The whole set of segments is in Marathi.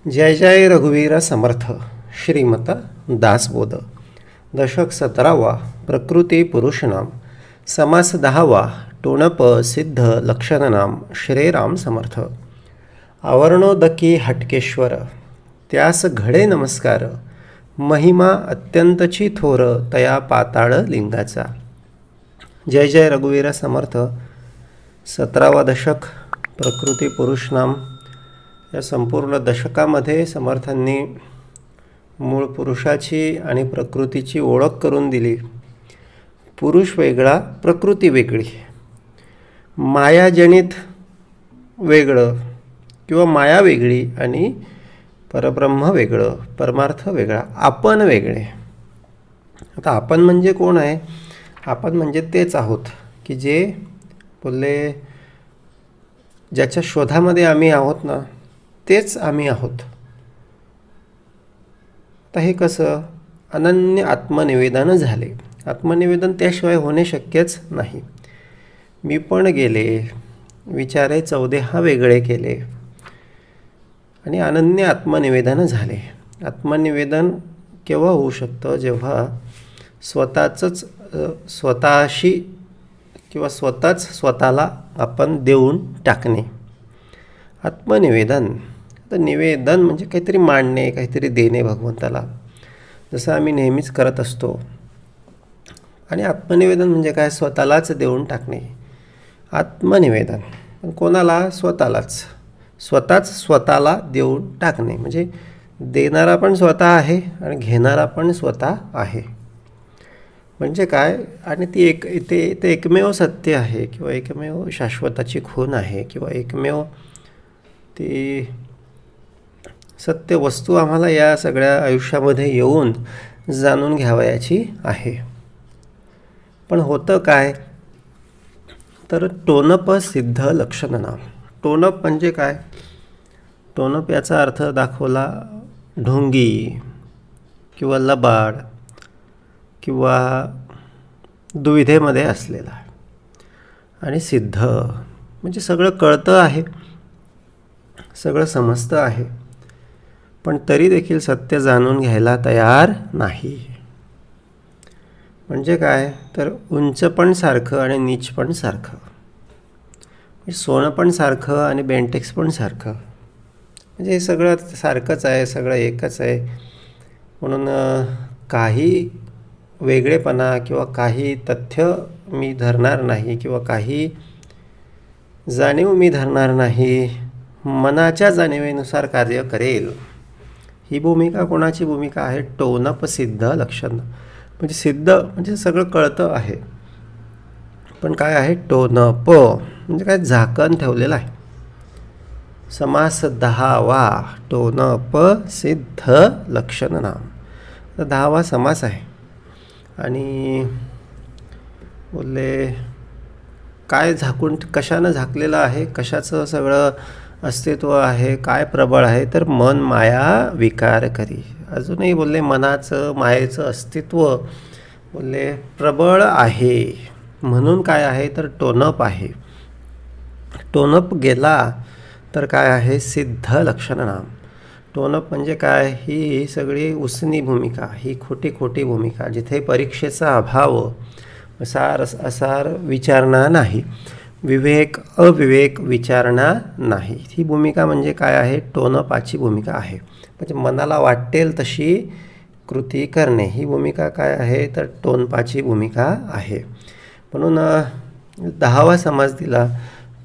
जय जय रघुवीर समर्थ. श्रीमत दासबोध. दशक 17वा. प्रकृती पुरुषनाम. समास 10वा. टोणप सिद्ध लक्षणनाम. श्रीराम समर्थ. आवरणोदकी हटकेश्वर, त्यास घडे नमस्कार. महिमा अत्यंतची थोर, तया पाताळ लिंगाचा. जय जय रघुवीर समर्थ. 17वा दशक प्रकृती पुरुषनाम. या संपूर्ण दशकामध्ये समर्थांनी मूळ पुरुषाची आणि प्रकृतीची ओळख करून दिली. पुरुष वेगळा, प्रकृती वेगळी, मायाजनित वेगळं किंवा माया वेगळी आणि परब्रह्म वेगळं, परमार्थ वेगळा, आपण वेगळे. आता आपण म्हणजे कोण आहे? आपण म्हणजे तेच आहोत की जे बोलले ज्याच्या शोधामध्ये आम्ही आहोत ना, तेच आम्ही आहोत. आता हे कसं? अनन्य आत्मनिवेदन झाले. आत्मनिवेदन त्याशिवाय होणे शक्यच नाही. मी पण गेले, विचारे 14 वेगळे केले आणि अनन्य आत्मनिवेदन झाले. आत्मनिवेदन केव्हा होऊ शकतं? जेव्हा स्वतःशी किंवा स्वतःला आपण देऊन टाकणे. आत्मनिवेदन. तर निवेदन म्हणजे काहीतरी मांडणे, काहीतरी देणे भगवंताला, जसं आम्ही नेहमीच करत असतो. आणि आत्मनिवेदन म्हणजे काय? स्वतःलाच देऊन टाकणे. आत्मनिवेदन पण कोणाला? स्वतःलाच. स्वतःला देऊन टाकणे म्हणजे देणारा पण स्वतः आहे आणि घेणारा पण स्वतः आहे. म्हणजे काय? आणि ते एकमेव सत्य आहे किंवा एकमेव शाश्वताची खूण आहे किंवा एकमेव ती सत्य वस्तू आम्हाला या सगळ्या आयुष्यामध्ये येऊन जाणून घ्यावयाची आहे. पण होतं काय? तर टोणप सिद्ध लक्षणनाम. टोणप म्हणजे काय? टोणप याचा अर्थ दाखवला ढोंगी किंवा लबाड किंवा दुविधेमध्ये असलेला. आणि सिद्ध म्हणजे सगळं कळतं आहे, सगळं समजतं आहे, पण तरी देखील सत्य जाणून घ्यायला तयार नाही. म्हणजे काय? तर उंच पण सारखं आणि नीच पण सारखं, सोनं पण सारखं आणि बेंटेक्स पण सारखं. म्हणजे हे सगळं सारखंच आहे, सगळं एकच आहे. म्हणून काही वेगळेपणा किंवा काही तथ्य मी धरणार नाही किंवा काही जाणीव मी धरणार नाही. मनाच्या जाणीवेनुसार कार्य करेल. ही भूमिका कोणाची भूमिका आहे? टोणप सिद्ध लक्षण. म्हणजे सिद्ध म्हणजे सगळं कळतं आहे, पण काय आहे? टोणप म्हणजे काय? झाकण ठेवलेलं आहे. समास 10वा. टोणप सिद्ध लक्षणनाम. तर 10वा समास आहे. आणि बोलले काय झाकून, कशानं झाकलेलं आहे? कशाचं सगळं अस्तित्व आहे? काय प्रबळ आहे? तर मन माया विकार करी. अजूनही बोलले मनाचं मायेचं अस्तित्व बोलले प्रबळ आहे. म्हणून काय आहे? तर टोणप आहे. टोणप गेला तर काय आहे? सिद्ध लक्षणनाम. टोणप म्हणजे काय? ही सगळी उसनी भूमिका, ही खोटी भूमिका, जिथे परीक्षेचा अभाव, सार असार विचारणा नाही, विवेक अविवेक विचारणा नाही. ही भूमिका म्हणजे काय आहे? टोणपाची भूमिका आहे. म्हणजे मनाला वाटेल तशी कृती करणे, ही भूमिका काय आहे? तर टोणपाची भूमिका आहे. म्हणून 10वा समास दिला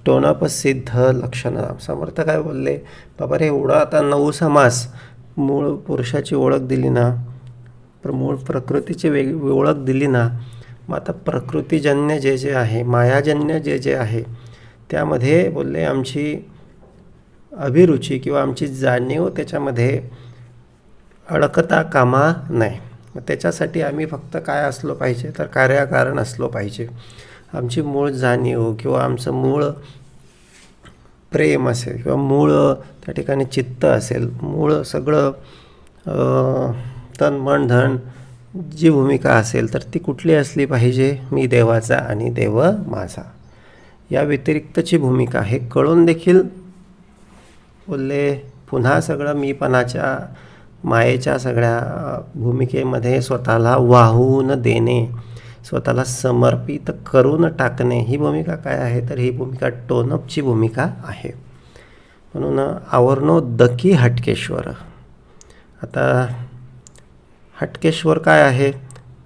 टोणप सिद्ध लक्षणनाम. समर्थ काय बोलले? बाबा रे, एवढा आता 9 समास मूळ पुरुषाची ओळख दिली ना, मूळ प्रकृतीची ओळख दिली ना, मग आता प्रकृतीजन्य जे जे आहे, मायाजन्य जे जे आहे, त्यामध्ये बोलले आमची अभिरुची किंवा आमची जाणीव त्याच्यामध्ये अडकता कामा नाही. मग त्याच्यासाठी आम्ही फक्त काय असलो पाहिजे? तर कार्याकारण असलो पाहिजे. आमची मूळ जाणीव किंवा आमचं मूळ प्रेम असेल किंवा मूळ त्या ठिकाणी चित्त असेल, मूळ सगळं तन मन धन जी भूमिका असेल, तर ती कुठली असली पाहिजे? मी देवाचा आणि देव माझा, या व्यतिरिक्तची भूमिका. हे कळून देखील बोलले पुन्हा सगळं मीपणाच्या मायेच्या सगळ्या भूमिकेमध्ये स्वतःला वाहून देणे, स्वतःला समर्पित करून टाकणे, ही भूमिका काय आहे तर ही भूमिका टोनअपची भूमिका आहे. म्हणून आवर्णोदकी हटकेश्वर. आता हटकेश्वर काय आहे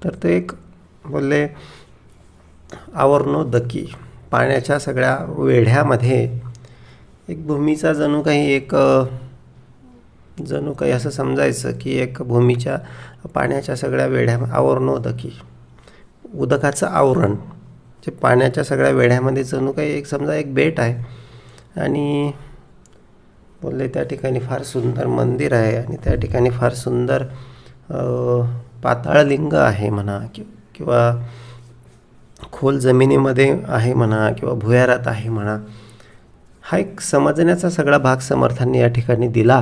तर ते एक बोलले आवर्णोदकी पाण्याच्या सगळ्या वेढ्यामध्ये एक भूमीचा जणू काही असं समजायचं की एक भूमीच्या पाण्याच्या सगळ्या वेढ्या आवर्णोदकी, उदकाचं आवरण जे पाण्याच्या सगळ्या वेढ्यामध्ये जणू काही एक समजा एक बेट आहे आणि बोलले त्या ठिकाणी फार सुंदर मंदिर आहे आणि त्या ठिकाणी फार सुंदर पाताळलिंग आहे म्हणा किंवा खोल जमिनीमध्ये आहे म्हणा किंवा भुयारात आहे म्हणा. हा एक समजण्याचा सगळा भाग समर्थांनी या ठिकाणी दिला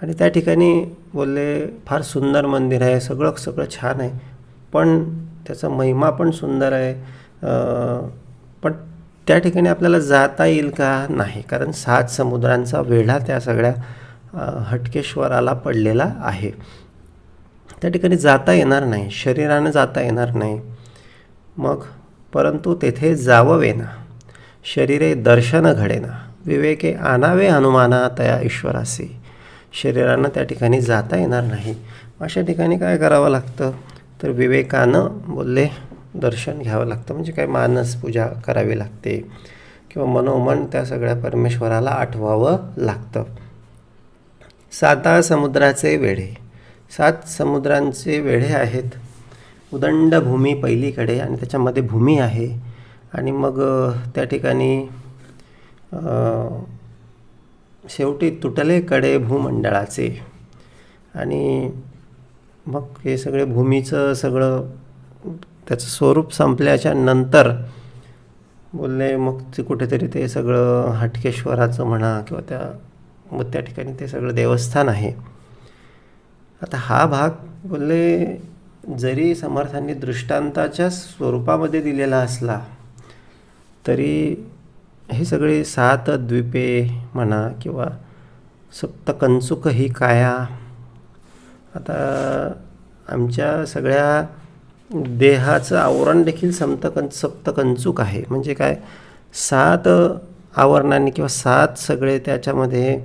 आणि त्या ठिकाणी बोलले फार सुंदर मंदिर आहे, सगळं छान आहे, पण त्याचा महिमा पण सुंदर आहे, पण त्या ठिकाणी आपल्याला जाता येईल का? नाही, कारण 7 समुद्रांचा वेढा त्या सगळ्या हटकेश्वराला पडलेला आहे. त्या ठिकाणी जाता येणार नाही, शरीरानं जाता येणार नाही. मग परंतु तेथे जाववेना, शरीरे दर्शन घडेना, विवेके आणावे हनुमाना तया ईश्वरासी. शरीरानं त्या ठिकाणी जाता येणार नाही. अशा ठिकाणी काय करावं लागतं तर विवेकानं बोलले दर्शन घ्यावं लागतं. म्हणजे काय मानस पूजा करावी लागते किंवा मनोमन त्या सगळ्या परमेश्वराला आठवावं लागतं. 7 समुद्राचे वेढे, 7 समुद्रांचे वेढे आहेत. उदंड भूमी पहिलीकडे आणि त्याच्यामध्ये भूमी आहे आणि मग त्या ठिकाणी शेवटी तुटले कडे भूमंडळाचे आणि मग हे सगळे भूमीचं सगळं त्याचं स्वरूप संपल्याच्या नंतर बोलले मग ते कुठेतरी ते सगळं हटकेश्वराचं म्हणा किंवा त्या ठिकाणी ते सगळं देवस्थान आहे. आता हा भाग बोलले जरी समर्थांनी दृष्टांताच्या स्वरूपामध्ये दिलेला असला तरी हे सगळे 7 द्वीपे म्हणा किंवा सप्तकंचुक ही काया. आता आमच्या सगळ्या देहाचं आवरण देखील सप्तकंचुक आहे. म्हणजे काय 7 आवरणांनी किंवा 7 सगळे त्याच्यामध्ये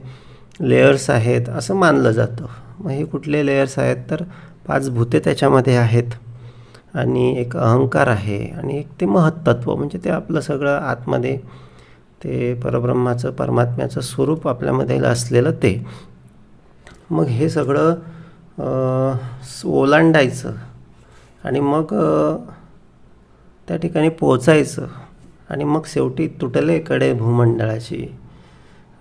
लेयर्स आहेत असं मानलं जातं. मग हे कुठले लेयर्स आहेत तर 5 भूते त्याच्यामध्ये आहेत आणि एक अहंकार आहे आणि एक ते महत्त्व म्हणजे ते आपलं सगळं आतमध्ये ते परब्रह्माचं परमात्म्याचं स्वरूप आपल्यामध्ये असलेलं ते. मग हे सगळं ओलांडायचं आणि मग त्या ठिकाणी पोचायचं आणि मग शेवटी तुटले कडे भूमंडळाची.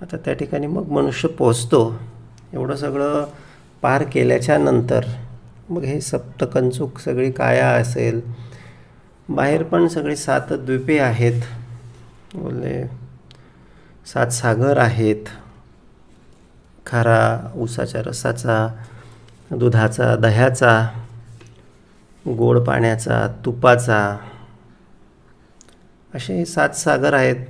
आता त्या ठिकाणी मग मनुष्य पोचतो. एवढं सगळं पार केल्याच्या नंतर मग हे सप्तकंचुक सगळी काया असेल, बाहेर पण सगळी 7 द्वीपे आहेत, बोलले 7 सागर आहेत, खारा ऊसाच्या रसाचा, दुधाचा, दह्याचा, गोड पाण्याचा, तुपाचा, असे 7 सागर आहेत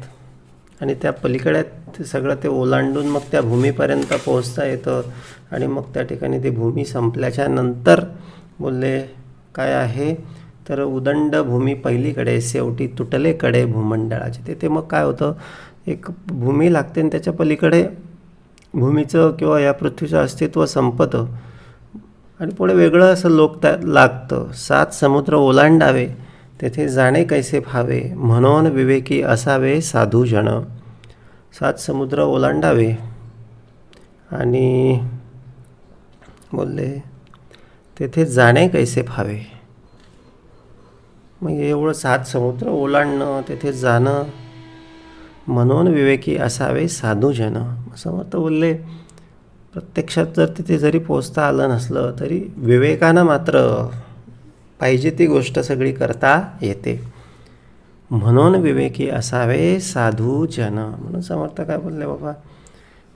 आणि त्या पलीकडे ते सगळं ते ओलांडून मग त्या भूमीपर्यंत पोहोचता येतं आणि मग त्या ठिकाणी ती भूमी संपल्याच्या नंतर बोलले काय आहे तर उदंड भूमी पहिलीकडे शेवटी तुटले कडे भूमंडळाचे. तिथे मग काय होतं एक भूमी लागते आणि त्याच्या पलीकडे भूमीचं किंवा या पृथ्वीचं अस्तित्व संपतं आणि पुढे वेगळं असं लागतं. 7 समुद्र ओलांडावे तेथे जाणे कैसे फावे, म्हणून विवेकी असावे साधूजन. 7 समुद्र ओलांडावे आणि बोलले तेथे जाणे कैसे फावे. मग एवढं 7 समुद्र ओलांडणं तेथे जाणं, म्हणून विवेकी असावे साधूजन. समर्थ बोलले प्रत्यक्षात जर तिथे जरी पोचता आलं नसलं तरी विवेकानं मात्र पाहिजे ती गोष्ट सगळी करता येते. म्हणून विवेकी असावे साधूजन. म्हणून समर्थ काय बोलले बाबा,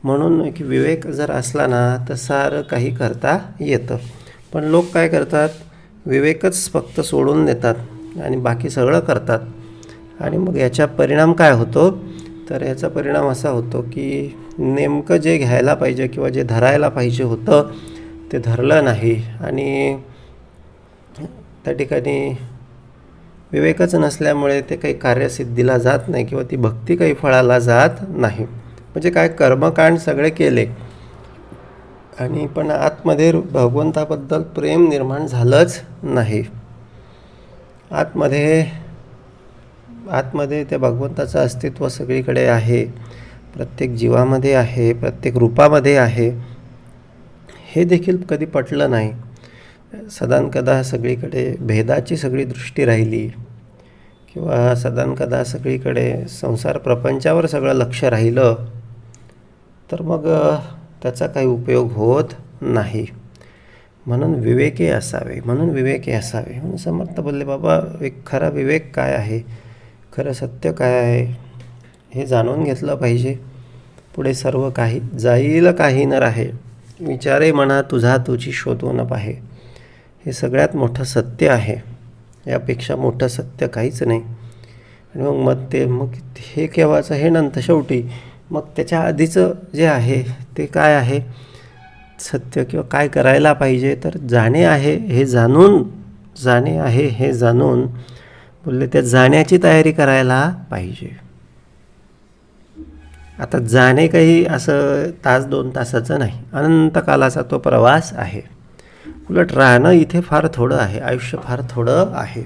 म्हणून की विवेक जर असला ना तर सारं काही करता येतं. पण लोक काय करतात, विवेकच फक्त सोडून देतात आणि बाकी सगळं करतात आणि मग याचा परिणाम काय होतो तर याचा परिणाम असा होतो की नेमकं जे घ्यायला पाहिजे किंवा जे धरायला पाहिजे होतं ते धरलं नाही आणि त्या ठिकाणी विवेकच नसल्यामुळे ते काही कार्यसिद्धीला जात नाही किंवा ती भक्ती काही फळाला जात नाही. म्हणजे काय, कर्मकांड सगळे केले आणि पण आतमध्ये भगवंताबद्दल प्रेम निर्माण झालंच नाही. आतमध्ये त्या भगवंताचं अस्तित्व सगळीकडे आहे, प्रत्येक जीवामध्ये आहे, प्रत्येक रूपामध्ये आहे, हे देखील कधी पटलं नाही. सदानकदा सगळीकडे भेदाची सगळी दृष्टी राहिली किंवा सदानकदा सगळीकडे संसार प्रपंचावर सगळं लक्ष राहिलं तर मग त्याचा काही उपयोग होत नाही. म्हणून विवेकी असावे, म्हणून समर्थ बोलले, बाबा एक खरा विवेक काय आहे, खरं सत्य काय आहे हे जाणून घेतलं पाहिजे. पुढे सर्व काही जाईल काही न राहे, विचारे म्हणा तुझा तुझी शोधून पाहे. हे सगळ्यात मोठं सत्य आहे, यापेक्षा मोठं सत्य काहीच नाही. आणि मग हे केव्हाचं, हे नंतर शेवटी मग त्याच्या आधीचं जे आहे ते काय आहे सत्य किंवा काय करायला पाहिजे, तर जाणे आहे हे जाणून बोलले त्या जाण्याची तयारी करायला पाहिजे. आता जाणे काही असं तास 2 तासाचं नाही, अनंत कालाचा तो प्रवास आहे. उलट राहणं इथे फार थोडं आहे, आयुष्य फार थोडं आहे,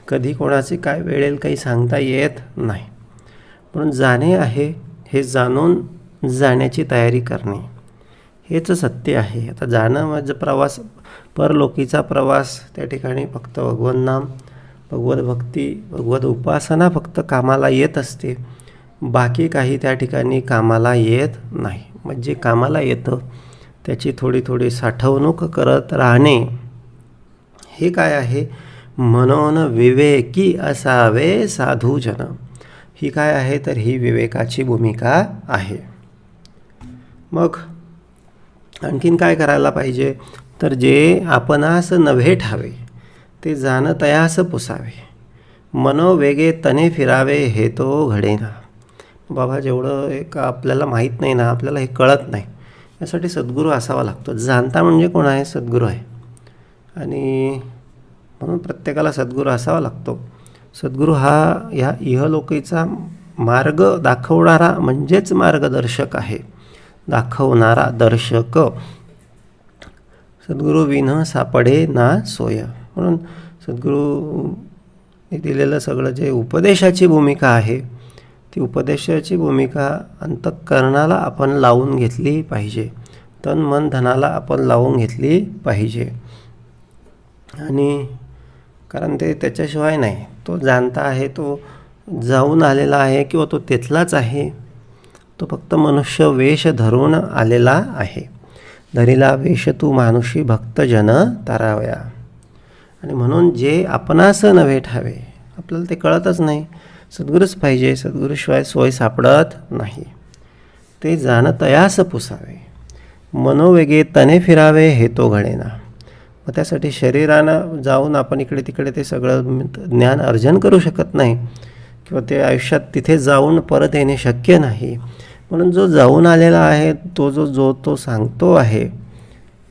कधी कोणाची काय वेळेल काही सांगता येत नाही. म्हणून जाणे आहे हे जाणून जाण्याची तयारी करणे हेच सत्य आहे. आता जाणं म्हणजे प्रवास, परलोकीचा प्रवास, त्या ठिकाणी फक्त भगवन् नाम, भगवत भक्ती, भगवत उपासना फक्त कामाला येत असते, बाकी काही त्या ठिकाणी कामाला येत नाही. म्हणजे कामाला येतं त्याची थोडी थोडी साठवणूक करत राहणे हे काय आहे, म्हणून विवेकी असावे साधूजन. ही काय आहे, तर ही विवेकाची भूमिका आहे. मग आणखीन काय करायला पाहिजे, तर जे आपणास नव्हे ठावे ते जाण तयास पुसावे, मनोवेगे तने फिरावे हे तो घडेना. बाबा जेवढं एक आपल्याला माहीत नाही ना, आपल्याला हे कळत नाही, यासाठी सद्गुरू असावा लागतो. जाणता म्हणजे कोण आहे, सद्गुरू आहे. आणि म्हणून प्रत्येकाला सद्गुरू असावा लागतो. सद्गुरू हा ह्या इहलोकीचा मार्ग दाखवणारा म्हणजेच मार्गदर्शक आहे, दाखवणारा दर्शक. सद्गुरू विन सापडे ना सोय. म्हणून सद्गुरू दिलेलं सगळं जे उपदेशाची भूमिका आहे, ती उपदेशाची भूमिका अंतःकरणाला आपण लावून घेतली पाहिजे, तन मन धनाला आपण लावून घेतली पाहिजे. आणि कारण ते त्याच्याशिवाय नाही, तो जाणता आहे, तो जाऊन आलेला आहे किंवा तो तिथलाच आहे, तो फक्त मनुष्य वेश धरून आलेला आहे. धरिला वेश तू मानुषी भक्तजन तारावया. आणि म्हणून जे आपणास नव्हे ठावे, आपल्याला ते कळतच नाही, सद्गुरूच पाहिजे, सद्गुरूशिवाय सोय सापडत नाही. ते जाणतयास पुसावे, मनोवेगे तने फिरावे हे तो घडेना. मग त्यासाठी शरीरानं जाऊन आपण इकडे तिकडे ते सगळं ज्ञान अर्जन करू शकत नाही किंवा ते आयुष्यात तिथे जाऊन परत येणे शक्य नाही. म्हणून जो जाऊन आलेला आहे, तो सांगतो आहे,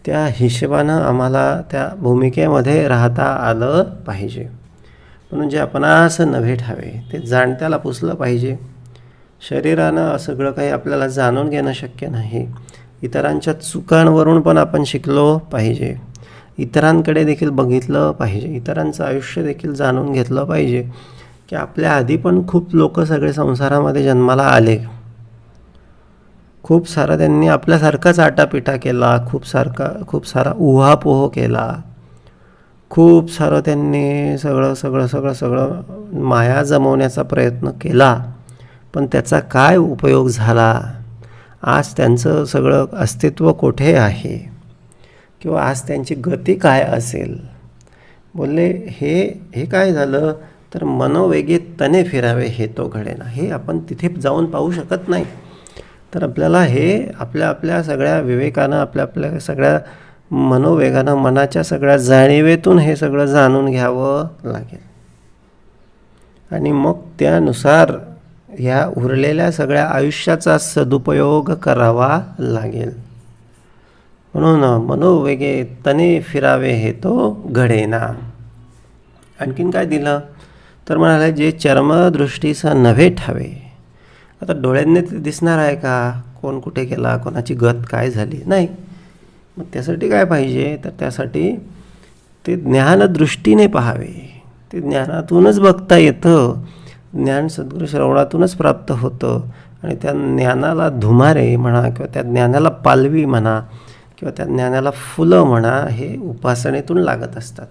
त्या हिशोबानं आम्हाला त्या भूमिकेमध्ये राहता आलं पाहिजे. म्हणून जे आपणास नव्हे ठावे ते जाणत्याला पुसलं पाहिजे. शरीरानं सगळं काही आपल्याला जाणून घेणं शक्य नाही. इतरांच्या चुकांवरून पण आपण शिकलो पाहिजे, इतरांकडे देखील बघितलं पाहिजे, इतरांचं आयुष्य देखील जाणून घेतलं पाहिजे की आपल्या आधी पण खूप लोक सगळे संसारामध्ये जन्माला आले, खूप सारा त्यांनी आपल्यासारखाच आटापिटा केला, खूप सारा उहापोह केला, खूप सारं त्यांनी सगळं माया जमवण्याचा प्रयत्न केला, पण त्याचा काय उपयोग झाला? आज त्यांचं सगळं अस्तित्व कुठे आहे किंवा आज त्यांची गती काय असेल? बोलले हे काय झालं, तर मनोवेगे तने फिरावे हे तो घडेना. हे आपण तिथे जाऊन पाहू शकत नाही. तर आपल्याला हे आपल्या सगळ्या विवेकानं, आपल्या सगळ्या मनोवेगानं, मनाच्या सगळ्या जाणीवेतून हे सगळं जाणून घ्यावं लागेल. आणि मग त्यानुसार ह्या उरलेल्या सगळ्या आयुष्याचा सदुपयोग करावा लागेल. म्हणून मनोवेगे तने फिरावे हे तो घडेना. आणखीन काय दिलं तर म्हणाले जे चर्मदृष्टीचा नव्हे ठावे. आता डोळ्यांनी ते दिसणार आहे का कोण कुठे गेला, कोणाची गत काय झाली? नाही. मग त्यासाठी काय पाहिजे तर त्यासाठी ते ज्ञानदृष्टीने पाहावे. ते ज्ञानातूनच बघता येतं. ज्ञान सद्गुरू श्रवणातूनच प्राप्त होतं. आणि त्या ज्ञानाला धुमारे म्हणा किंवा त्या ज्ञानाला पालवी म्हणा किंवा त्या ज्ञानाला फुलं म्हणा हे उपासनेतून लागत असतात.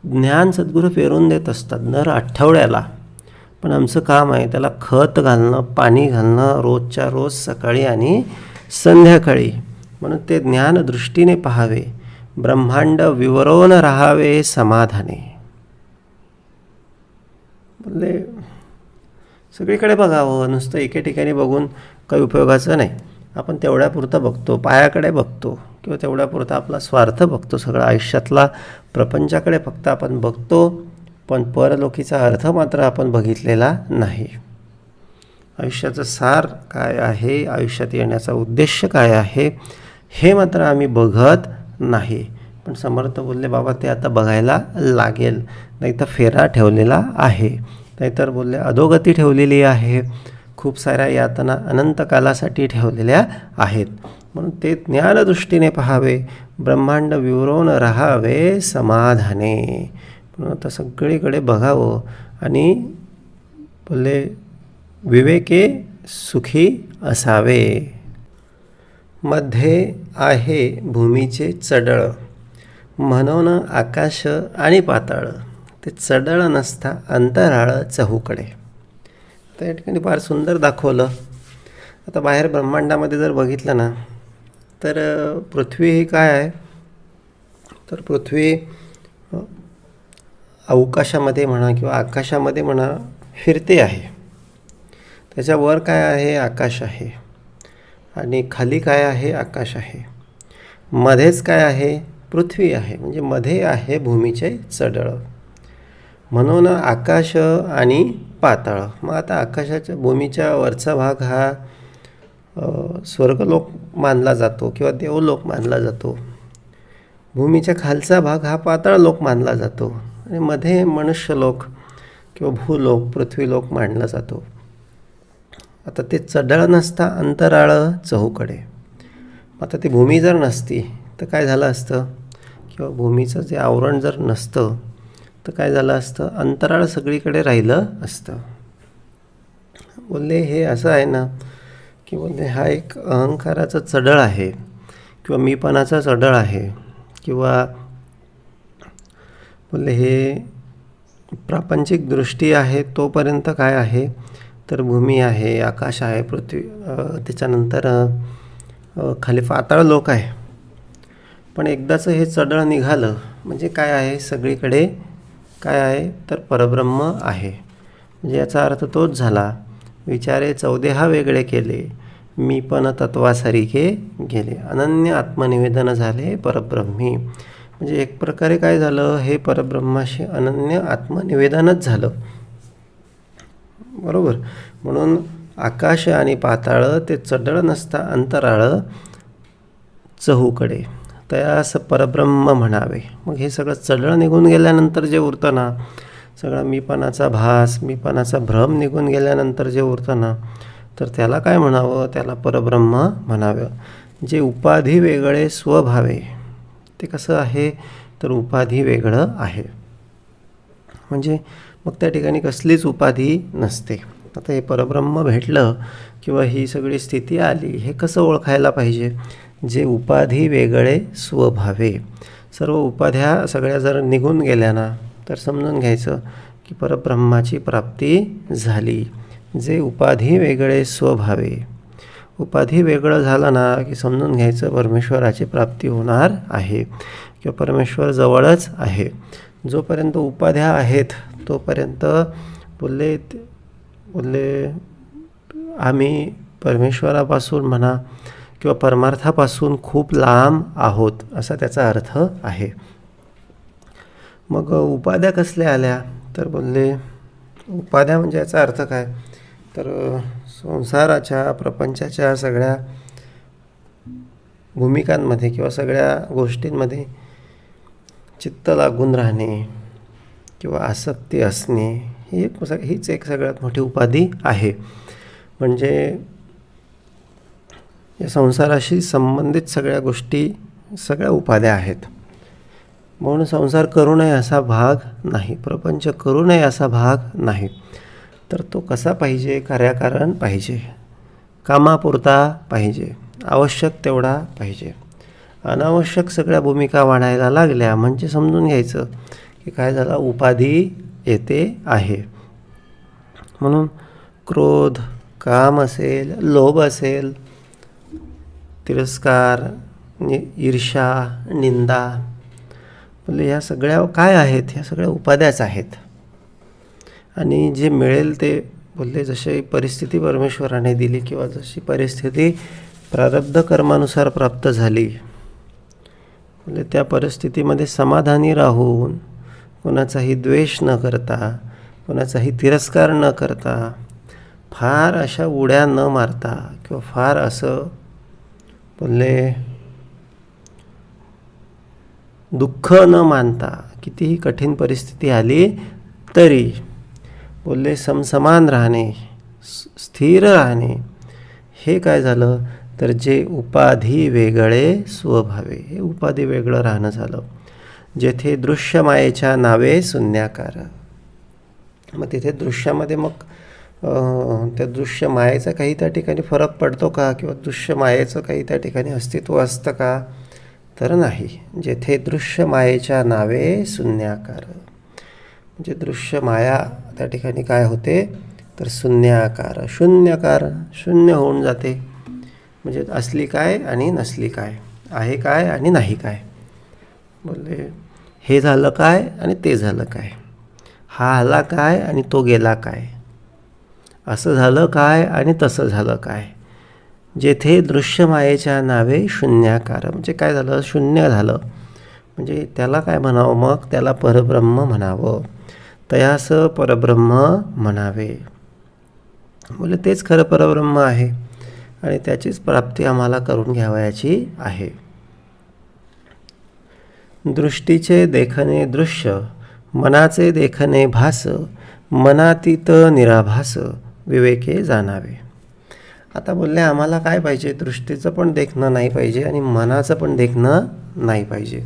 ज्ञान सद्गुरू पेरून देत असतात दर आठवड्याला. पण आमचं काम आहे त्याला खत घालणं, पाणी घालणं रोजच्या रोज सकाळी आणि संध्याकाळी. म्हणून ते ज्ञान दृष्टीने पाहावे. ब्रह्मांड विवरून राहावे समाधाने. बोलले सगळीकडे बघावं, नुसतं एके ठिकाणी बघून काही उपयोगाचं नाही. आपण तेवढ्यापुरतं बघतो, पायाकडे बघतो किंवा तेवढ्यापुरता आपला स्वार्थ बघतो. सगळा आयुष्यातला प्रपंचाकडे फक्त आपण बघतो, पण परलोकीचा अर्थ मात्र आपण बघितलेला नाही. आयुष्याचं सार काय आहे, आयुष्यात येण्याचा उद्देश काय आहे हे मात्र आम्ही बघत नाही. पण समर्थ बोलले बाबा ते आता बघायला लागेल. नाही तर फेरा ठेवलेला आहे, नाहीतर बोलले अधोगती ठेवलेली आहे, खूप साऱ्या यातना अनंत कालासाठी ठेवलेल्या आहेत. म्हणून ते ज्ञानदृष्टीने पाहावे. ब्रह्मांड विवरून राहावे समाधाने. म्हणून आता सगळीकडे बघावं आणि बोलले विवेके सुखी असावे. मध्ये आहे भूमीचे चढळ, म्हणून आकाश आणि पाताळ. ते चढळ नसता अंतराळ चहूकडे. आता या ठिकाणी फार सुंदर दाखवलं. आता बाहेर ब्रह्मांडामध्ये जर बघितलं ना तर पृथ्वी ही काय आहे तर पृथ्वी अवकाशामध्ये म्हणा किंवा आकाशामध्ये म्हणा फिरते आहे. त्याच्यावर काय आहे आकाश आहे आणि खाली काय आहे आकाश आहे. मध्येच काय आहे पृथ्वी आहे. म्हणजे मध्ये आहे भूमीचे चढळ, म्हणून आकाश आणि पाताळ. मग आता आकाशाच्या भूमीच्या वरचा भाग हा स्वर्गलोक मानला जातो किंवा देवलोक मानला जातो. भूमीच्या खालचा भाग हा पाताळ लोक मानला जातो आणि मध्ये मनुष्यलोक किंवा भूलोक पृथ्वीलोक मानला जातो. आता ते चढळ नसता अंतराळ चहूकडे. आता ती भूमी जर नसती तर काय झालं असतं किंवा भूमीचं जे आवरण जर नसतं तर काय झालं असतं अंतराळ सगळीकडे राहिलं असतं. बोलले हे असं आहे ना की बोलले हा एक अहंकाराचा चढळ आहे किंवा मीपणाचा चढळ आहे किंवा बोलले हे प्रापंचिक दृष्टी आहे तोपर्यंत काय आहे तर भूमी आहे, आकाश आहे, पृथ्वी, त्याच्यानंतर खाली पाताळ लोक आहे. पण एकदाचं हे चढळ निघालं म्हणजे काय आहे सगळीकडे काय आहे तर परब्रह्म आहे. म्हणजे याचा अर्थ तोच झाला विचारे चौदेहा वेगळे केले, मी पण तत्वासारिखे गेले, अनन्य आत्मनिवेदन झाले परब्रह्मी. म्हणजे एक प्रकारे काय झालं हे परब्रह्माशी अनन्य आत्मनिवेदनच झालं. बरोबर. म्हणून आकाश आणि पाताळ ते चढळ नसता अंतराळ चहूकडे तयास परब्रह्म म्हणावे. मग हे सगळं चढळ निघून गेल्यानंतर जे उरतं ना सगळा मीपणाचा भास, मीपणाचा भ्रम निघून गेल्यानंतर जे उरतं ना तर त्याला काय म्हणावं त्याला परब्रह्म म्हणावं. जे उपाधी वेगळे स्वभावे ते कसं आहे तर उपाधी वेगळं आहे. म्हणजे मग त्या ठिकाणी कसलीच उपाधी नसते. आता हे परब्रह्म भेटलं किंवा ही सगळी स्थिती आली हे कसं ओळखायला पाहिजे. जे उपाधी वेगळे स्वभावे. सर्व उपाध्या सगळ्या जर निघून गेल्या ना तर समजून घ्यायचं की परब्रह्माची प्राप्ती झाली. जे उपाधी वेगळे स्वभावे. उपाधी वेगळं झालं ना की समजून घ्यायचं परमेश्वराची प्राप्ती होणार आहे किंवा परमेश्वर जवळच आहे. जोपर्यंत उपाध्या आहेत तोपर्यंत बोलले आम्ही परमेश्वरापासून म्हणा किंवा परमार्थापासून खूप लांब आहोत असा त्याचा अर्थ आहे. मग उपाध्या कसल्या आल्या तर बोलले उपाध्या म्हणजे याचा अर्थ काय तर संसाराच्या प्रपंचाच्या सगळ्या भूमिकांमध्ये किंवा सगळ्या गोष्टींमध्ये चित्त लागून राहणे किंवा आसक्ती असणे हीच एक सगळ्यात मोठी उपाधी आहे. म्हणजे या संसाराशी संबंधित सगळ्या गोष्टी सगळ्या उपाध्या आहेत. म्हणून संसार करू नये असा भाग नाही, प्रपंच करू नये असा भाग नाही. तर तो कसा पाहिजे? कार्याकारण पाहिजे, कामापुरता पाहिजे, आवश्यक तेवढा पाहिजे. अनावश्यक सगळ्या भूमिका वाढायला लागल्या म्हणजे समजून घ्यायचं की काय झालं, उपाधी येते आहे. म्हणून क्रोध, काम असेल, लोभ असेल, तिरस्कार, ईर्ष्या, निंदा, म्हणजे ह्या सगळ्या काय आहेत? ह्या सगळ्या उपाध्याच आहेत. आणि जे मिळेल ते बोलले, जशी परिस्थिती परमेश्वराने दिली किंवा जशी परिस्थिती प्रारब्ध कर्मानुसार प्राप्त झाली, म्हणजे त्या परिस्थितीमध्ये समाधानी राहून कोणाचाही द्वेष न करता, कोणाचाही तिरस्कार न करता, फार अशा उड्या न मारता किंवा फार असं बोलले दुःख न मानता, कितीही कठीण परिस्थिती आली तरी बोलले समसमान राहणे, स्थिर राहणे. हे काय झालं तर जे उपाधी वेगळे स्वभावे, हे उपाधी वेगळं राहणं झालं. जेथे दृश्य मायेच्या नावे शून्याकार, मग तिथे दृश्यामध्ये मग त्या दृश्य मायेचा काही त्या ठिकाणी फरक पडतो का? किंवा दृश्य मायेचं काही त्या ठिकाणी अस्तित्व असतं का? तर नाही. जेथे दृश्य मायेच्या नावे शून्याकार, म्हणजे दृश्य माया त्या ठिकाणी काय होते तर शून्याकार, शून्यकार, शून्य होऊन जाते. म्हणजे असली काय आणि नसली काय, आहे काय आणि नाही काय, बोलले हे झालं काय आणि ते झालं काय, हा आला काय आणि तो गेला काय, असं झालं काय आणि तसं झालं काय. जेथे दृश्य मायेच्या नावे शून्याकार, म्हणजे काय झालं, शून्य झालं. म्हणजे त्याला काय म्हणावं मग? त्याला परब्रह्म म्हणावं, तयास परब्रह्म म्हणावे. बोले तेच खरं परब्रह्म आहे आणि त्याचीच प्राप्ती आम्हाला करून घ्यावयाची आहे. दृष्टीचे देखणे दृश्य, मनाचे देखणे भास, मनातीत निराभास, विवेके जाणावे. आता बोलले आम्हाला काय पाहिजे? दृष्टीचं पण देखणं नाही पाहिजे आणि मनाचं पण देखणं नाही पाहिजे.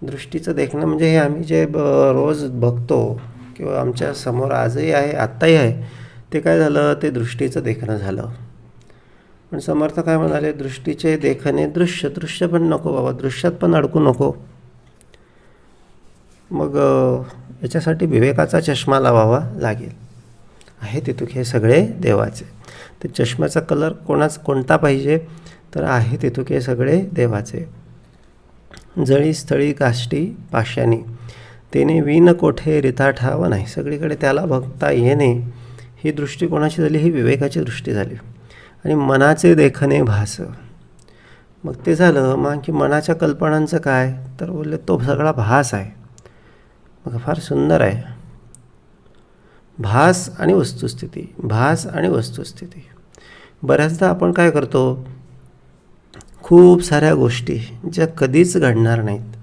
दृष्टीचं देखणं म्हणजे हे आम्ही जे रोज बघतो किंवा आमच्या समोर आजही आहे, आत्ताही आहे, ते काय झालं, ते दृष्टीचं देखणं झालं. पण समर्थ काय म्हणाले, दृष्टीचे देखणे दृश्य, दृश्य पण नको बाबा, दृश्यात पण अडकू नको. मग याच्यासाठी विवेकाचा चष्मा लावावा लागेल. आहे तिथूक हे सगळे देवाचे. ते चष्म्याचा कलर कोणता पाहिजे तर आहे तिथूक हे सगळे देवाचे. जळी स्थळी काष्टी पाशानी, तेने विन कोठे रिता ठाव नाही. सगळीकडे त्याला बघता येणे, ही दृष्टी कोणाची झाली? ही विवेकाची दृष्टी झाली. आणि मनाचे देखणे भास, मग ते झालं. मग की मनाच्या कल्पनांचं काय तर बोलले तो सगळा भास आहे. मग फार सुंदर आहे. भास आणि वस्तुस्थिती, भास आणि वस्तुस्थिती. बऱ्याचदा आपण काय करतो, खूप साऱ्या गोष्टी ज्या कधीच घडणार नाहीत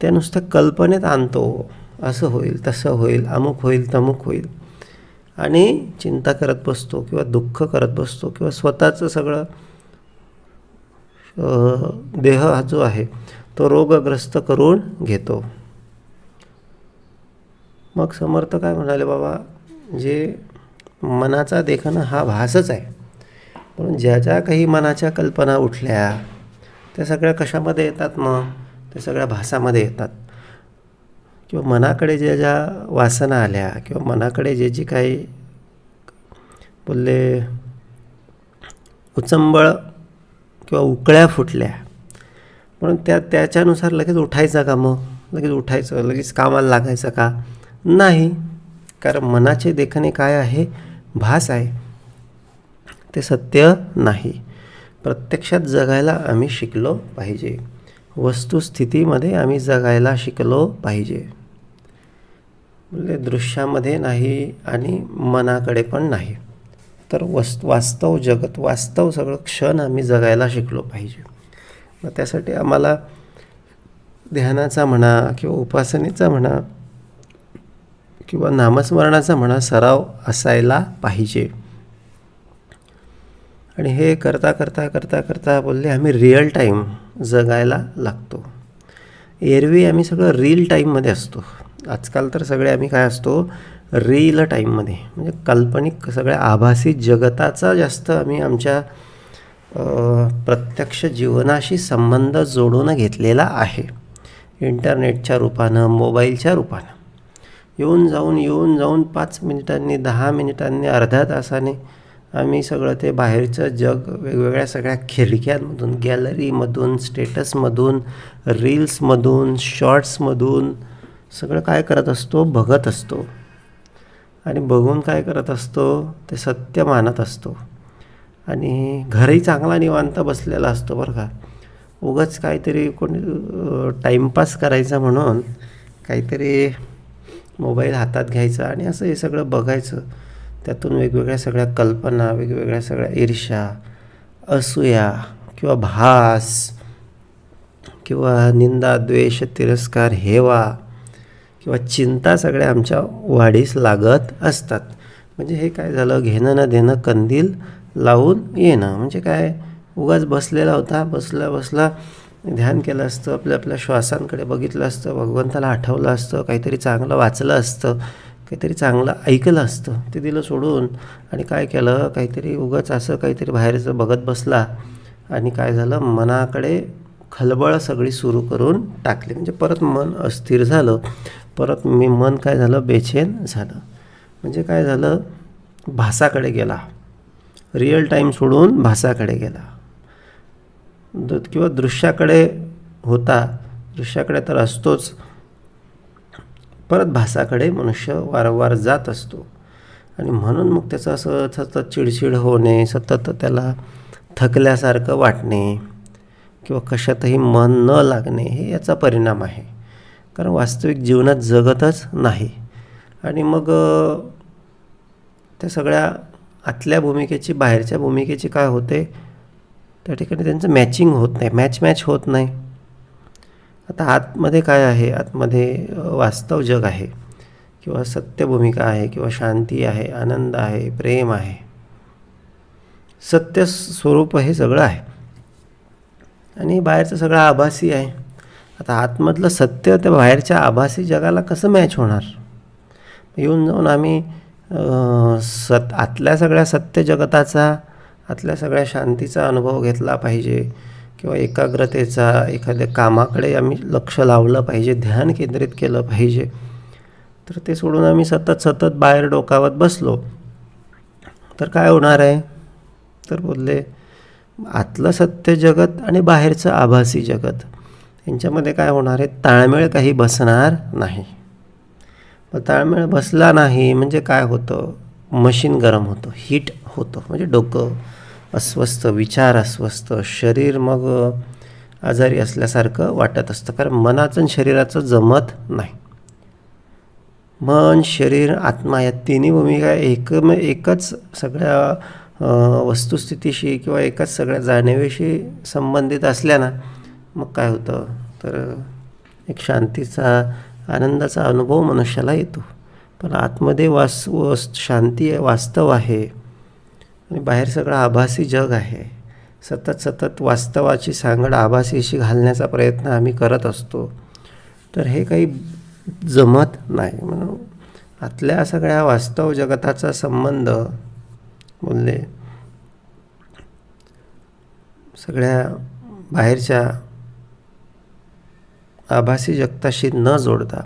त्या नुसत्या कल्पनेत आणतो. असं होईल, तसं होईल, अमुक होईल, तमुक होईल, आणि चिंता करत बसतो किंवा दुःख करत बसतो किंवा स्वतःचं सगळं देह हा जो आहे तो रोगग्रस्त करून घेतो. मग समर्थ काय म्हणाले, बाबा जे मनाचा देखणं हा भासच आहे. म्हणून ज्या ज्या काही मनाच्या कल्पना उठल्या त्या सगळ्या कशामध्ये येतात? मग त्या सगळ्या भासामध्ये येतात. किंवा मनाकडे ज्या ज्या वासना आल्या किंवा मनाकडे जे जी काही बोलले उचंबळ किंवा उकळ्या फुटल्या, म्हणून त्याच्यानुसार लगेच उठायचं का? मग लगेच उठायचं, लगेच कामाला लागायचं का? नाही. कारण मनाचे देखणे काय आहे? भास आहे, ते सत्य नाही. प्रत्यक्षात जगायला आम्ही शिकलो पाहिजे, वस्तुस्थितीमध्ये आम्ही जगायला शिकलो पाहिजे. म्हणजे दृश्यामध्ये नाही आणि मनाकडे पण नाही. तर वास्तव जगत, वास्तव सगळं क्षण आम्ही जगायला शिकलो पाहिजे. मग त्यासाठी आम्हाला ध्यानाचा म्हणा किंवा उपासनेचा म्हणा किंवा नामस्मरणाचा म्हणा सराव असायला पाहिजे. आणि हे करता करता करता करता बोलले आम्ही रिअल टाईम जगायला लागतो. एरवी आम्ही सगळं रील टाईममध्ये असतो. आजकाल तर सगळे आम्ही काय असतो, रील टाईममध्ये, म्हणजे काल्पनिक सगळ्या आभासी जगताचा जास्त आम्ही आमच्या प्रत्यक्ष जीवनाशी संबंध जोडून घेतलेला आहे. इंटरनेटच्या रूपानं, मोबाईलच्या रूपानं येऊन जाऊन 5 मिनिटांनी, 10 मिनिटांनी, अर्ध्या तासाने आम्ही सगळं ते बाहेरचं जग वेगवेगळ्या सगळ्या खिडक्यांमधून, गॅलरीमधून, स्टेटसमधून, रील्समधून, शॉर्ट्समधून सगळं काय करत असतो, बघत असतो. आणि बघून काय करत असतो, ते सत्य मानत असतो. आणि घरही चांगला निवांत बसलेला असतो बरं का. उगाच काहीतरी कोणी टाईमपास करायचा म्हणून काहीतरी मोबाईल हातात घ्यायचा आणि असं हे सगळं बघायचं. त्यातून वेगवेगळ्या सगळ्या कल्पना, वेगवेगळ्या सगळ्या ईर्ष्या, असूया किंवा भास किंवा निंदा, द्वेष, तिरस्कार, हेवा किंवा चिंता सगळ्या आमच्या वाढीस लागत असतात. म्हणजे हे काय झालं, घेणं न देणं कंदील लावून येणं. म्हणजे काय, उगाच बसलेला होता, बसला ध्यान केलं असतं, आपल्या श्वासांकडे बघितलं असतं, भगवंताला आठवलं असतं, काहीतरी चांगलं वाचलं असतं, काहीतरी चांगलं ऐकलं असतं, ते दिलं सोडून. आणि काय केलं, काहीतरी उगाच असं काहीतरी बाहेरचं बघत बसला आणि काय झालं, मनाकडे खळबळ सगळी सुरू करून टाकली. म्हणजे परत मन अस्थिर झालं, परत मन काय झालं, बेचैन झालं. म्हणजे काय झालं, भासाकडे गेला, रिअल टाईम सोडून भासाकडे गेला. किंवा दृश्याकडे होता, दृश्याकडे तर असतोच, परत भासाकडे मनुष्य वारंवार जात असतो. आणि म्हणून मग त्याचं असं सतत चिडचिड होणे, सतत त्याला थकल्यासारखं वाटणे किंवा कशातही मन न लागणे, हे याचा परिणाम आहे. कारण वास्तविक जीवनात जगतच नाही. आणि मग त्या सगळ्या आतल्या भूमिकेची, बाहेरच्या भूमिकेची काय होते, त्या ठिकाणी त्यांचं मॅचिंग होत नाही, मॅच होत नाही. आता आतमध्ये काय आहे, आतमध्ये वास्तव जग आहे किंवा सत्य भूमिका आहे किंवा शांती आहे, आनंद आहे, प्रेम आहे, सत्य स्वरूप हे सगळं आहे. आणि बाहेरचं सगळं आभासी आहे. आता आतमधलं सत्य त्या बाहेरच्या आभासी जगाला कसं मॅच होणार. येऊन जाऊन आम्ही आतल्या सगळ्या सत्य जगताचा, आतल्या सगळ्या शांतीचा अनुभव घेतला पाहिजे किंवा एकाग्रतेचा, एखाद्या कामाकडे आम्ही लक्ष लावलं पाहिजे, ध्यान केंद्रित केलं पाहिजे. तर ते सोडून आम्ही सतत बाहेर डोकावत बसलो तर काय होणार आहे. तर बोलले आतलं सत्य जगत आणि बाहेरचं आभासी जगत यांच्यामध्ये काय होणार आहे, ताळमेळ काही बसणार नाही. मग ताळमेळ बसला नाही म्हणजे काय होतं, मशीन गरम होतं, हीट होतं. म्हणजे डोकं अस्वस्थ, विचार अस्वस्थ, शरीर मग आजारी असल्यासारखं वाटत असतं. कारण मनाचं आणि शरीराचं जमत नाही. मन, शरीर, आत्मा या तिन्ही भूमिका एकच सगळ्या वस्तुस्थितीशी किंवा एकाच सगळ्या जाणीवेशी संबंधित असल्या ना, मग काय होतं, तर एक शांतीचा, आनंदाचा अनुभव मनुष्याला येतो. पण आतमध्ये शांती आहे, वास्तव आहे आणि बाहेर सगळं आभासी जग आहे. सतत वास्तवाची सांगड आभासीशी घालण्याचा प्रयत्न आम्ही करत असतो. तर हे काही जमत नाही. म्हणून आतल्या सगळ्या वास्तव जगताचा संबंध बोलले सगळ्या बाहेरच्या आभासी जगताशी न जोडता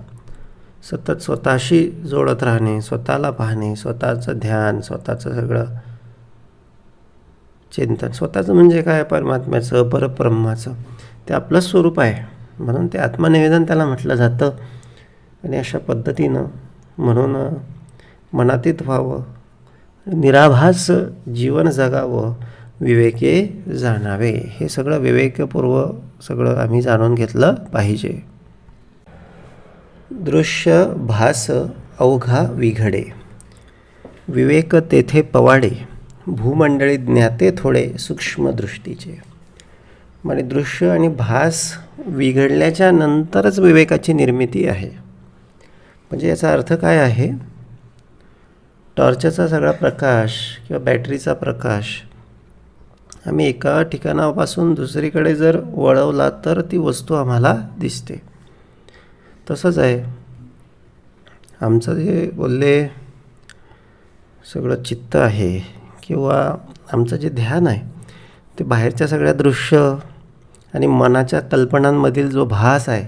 सतत स्वतःशी जोडत राहणे, स्वतःला पाहणे, स्वतःचं ध्यान, स्वतःचं सगळं चिंतन. स्वतःचं म्हणजे काय, परमात्म्याचं, परब्रह्माचं, ते आपलं स्वरूप आहे. म्हणून ते आत्मनिवेदन त्याला म्हटलं जातं. आणि अशा पद्धतीनं म्हणून मनातीत व्हावं, निराभास जीवन जगावं, विवेके जाणावे. हे सगळं विवेकपूर्व सगळं आम्ही जाणून घेतलं पाहिजे. दृश्य भास अवघा विघडे, विवेक तेथे पवाडे, भूमंडळी ज्ञाते थोडे सूक्ष्म दृष्टीचे. म्हणजे दृश्य आणि भास विघडल्याच्या नंतरच विवेकाची निर्मिती आहे. म्हणजे याचा अर्थ काय आहे? टॉर्चचा सगळा प्रकाश किंवा बॅटरीचा प्रकाश आम्ही एका ठिकाणापासून दुसरीकडे जर वळवला तर ती वस्तू आम्हाला दिसते. तसंच आहे आमचं जे बोलले सगळं चित्त आहे किंवा आमचं जे ध्यान आहे ते बाहेरच्या सगळ्या दृश्य आणि मनाच्या कल्पनांमधील जो भास आहे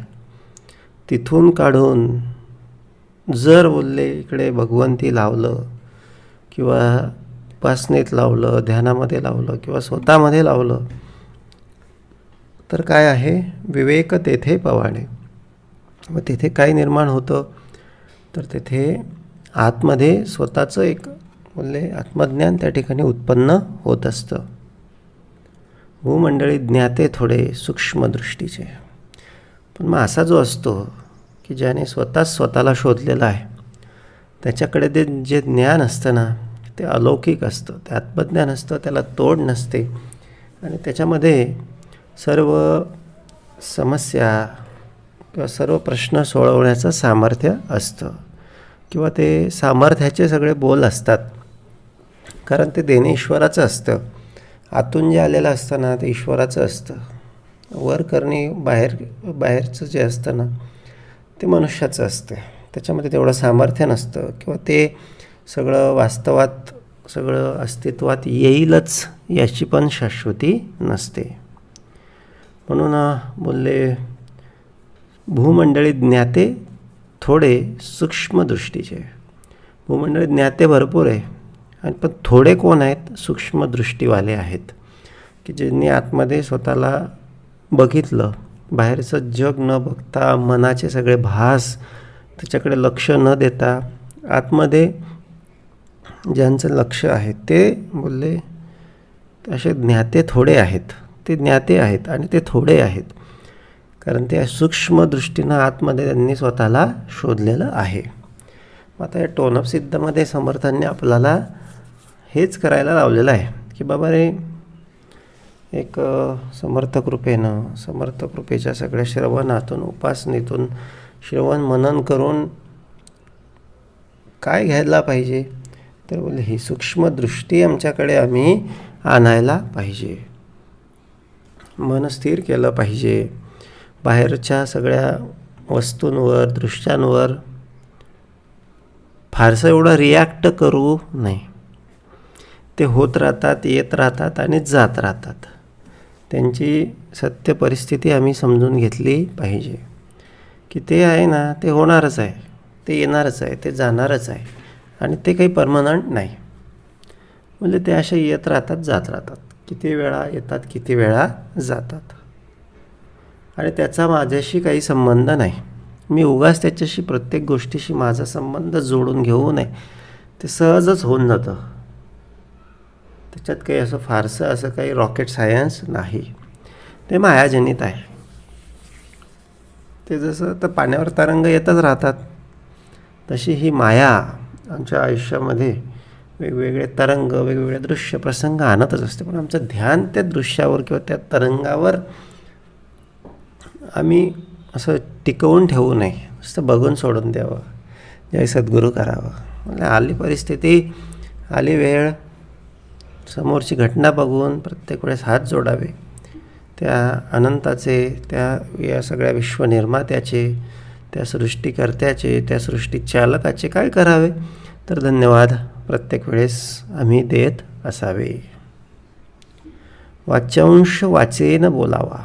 तिथून काढून जर बोलले इकडे भगवंती लावलं किंवा उपासनेत लावलं, ध्यानामध्ये लावलं किंवा स्वतःमध्ये लावलं तर काय आहे? विवेक तेथे पवाणे. मग तिथे काय निर्माण होतं? तर तिथे आतमध्ये स्वतःचं एक बोलले आत्मज्ञान त्या ठिकाणी उत्पन्न होत असतं. भूमंडळी ज्ञाते थोडे सूक्ष्म दृष्टीचे. पण मग असा जो असतो की ज्याने स्वतःला शोधलेला आहे त्याच्याकडे ते जे ज्ञान असतं ना ते अलौकिक असतं, ते आत्मज्ञान असतं, त्याला तोड नसते आणि त्याच्यामध्ये सर्व समस्या किंवा सर्व प्रश्न सोडवण्याचं सामर्थ्य असतं किंवा ते सामर्थ्याचे सगळे बोल असतात. कारण ते देणे ईश्वराचं असतं. आतून जे आलेलं असतं ना ते ईश्वराचं असतं. वर करणे बाहेरचं जे असतं ना ते मनुष्याचं असतं. त्याच्यामध्ये तेवढं सामर्थ्य नसतं किंवा ते सगळं वास्तवात सगळं अस्तित्वात येईलच याची पण शाश्वती नसते. म्हणून बोलले भूमंडळी ज्ञाते थोडे सूक्ष्म दृष्टीचे. भूमंडळी ज्ञाते भरपूर आहे आणि पण थोडे कोण आहेत? सूक्ष्म दृष्टीवाले आहेत की ज्यांनी आतमध्ये स्वतःला बघितलं, बाहेरचं जग न बघता मनाचे सगळे भास त्याच्याकडे लक्ष न देता आतमध्ये ज्यांचं लक्ष आहे ते बोलले असे ज्ञाते थोडे आहेत. ते ज्ञाते आहेत आणि ते थोडे आहेत कारण ते सूक्ष्म दृष्टीनं आतमध्ये त्यांनी स्वतःला शोधलेलं आहे. आता या टोन ऑफ सिद्धमध्ये समर्थांनी आपल्याला हेच करायला लावलेलं आहे की बाबा रे एक समर्थ कृपेच्या सगळ्या श्रवणातून उपासनेतून श्रवण मनन करून काय घ्यायला पाहिजे? तर बोलले ही सूक्ष्म दृष्टी आमच्याकडे आम्ही आणायला पाहिजे. मन स्थिर केलं पाहिजे. बाहेरच्या सगळ्या वस्तूंवर दृश्यांवर फारसं एवढं रिॲक्ट करू नये. ते होत राहतात, येत राहतात आणि जात राहतात. त्यांची सत्य परिस्थिती आम्ही समजून घेतली पाहिजे की ते आहे ना ते होणारच आहे, ते येणारच आहे, ते जाणारच आहे आणि ते काही परमनंट नाही. म्हणजे ते असे येत राहतात, जात राहतात. किती वेळा येतात, किती वेळा जातात आणि त्याचा माझ्याशी काही संबंध नाही. मी उगाच त्याच्याशी प्रत्येक गोष्टीशी माझा संबंध जोडून घेऊ नये. ते सहजच होऊन जातं. त्याच्यात काही असं फारसं असं काही रॉकेट सायन्स नाही. ते मायाजनित आहे. ते जसं तर पाण्यावर तरंग येतच राहतात तशी ही माया आमच्या आयुष्यामध्ये वेगवेगळे तरंग, वेगवेगळे दृश्य प्रसंग आणतच असते. पण आमचं ध्यान त्या दृश्यावर किंवा त्या तरंगावर आम्ही असं टिकवून ठेवू नये. नुसतं बघून सोडून द्यावं. जय सद्गुरू करावं. म्हणजे आली परिस्थिती, आली वेळ, समोरची घटना बघून प्रत्येक वेळेस हात जोडावे. त्या अनंताचे, त्या या सगळ्या विश्वनिर्मात्याचे, त्या सृष्टीकर्त्याचे, त्या सृष्टीचालकाचे काय करावे? तर धन्यवाद प्रत्येक वेळेस आम्ही देत असावे. वाच्यांश वाचेन बोलावा,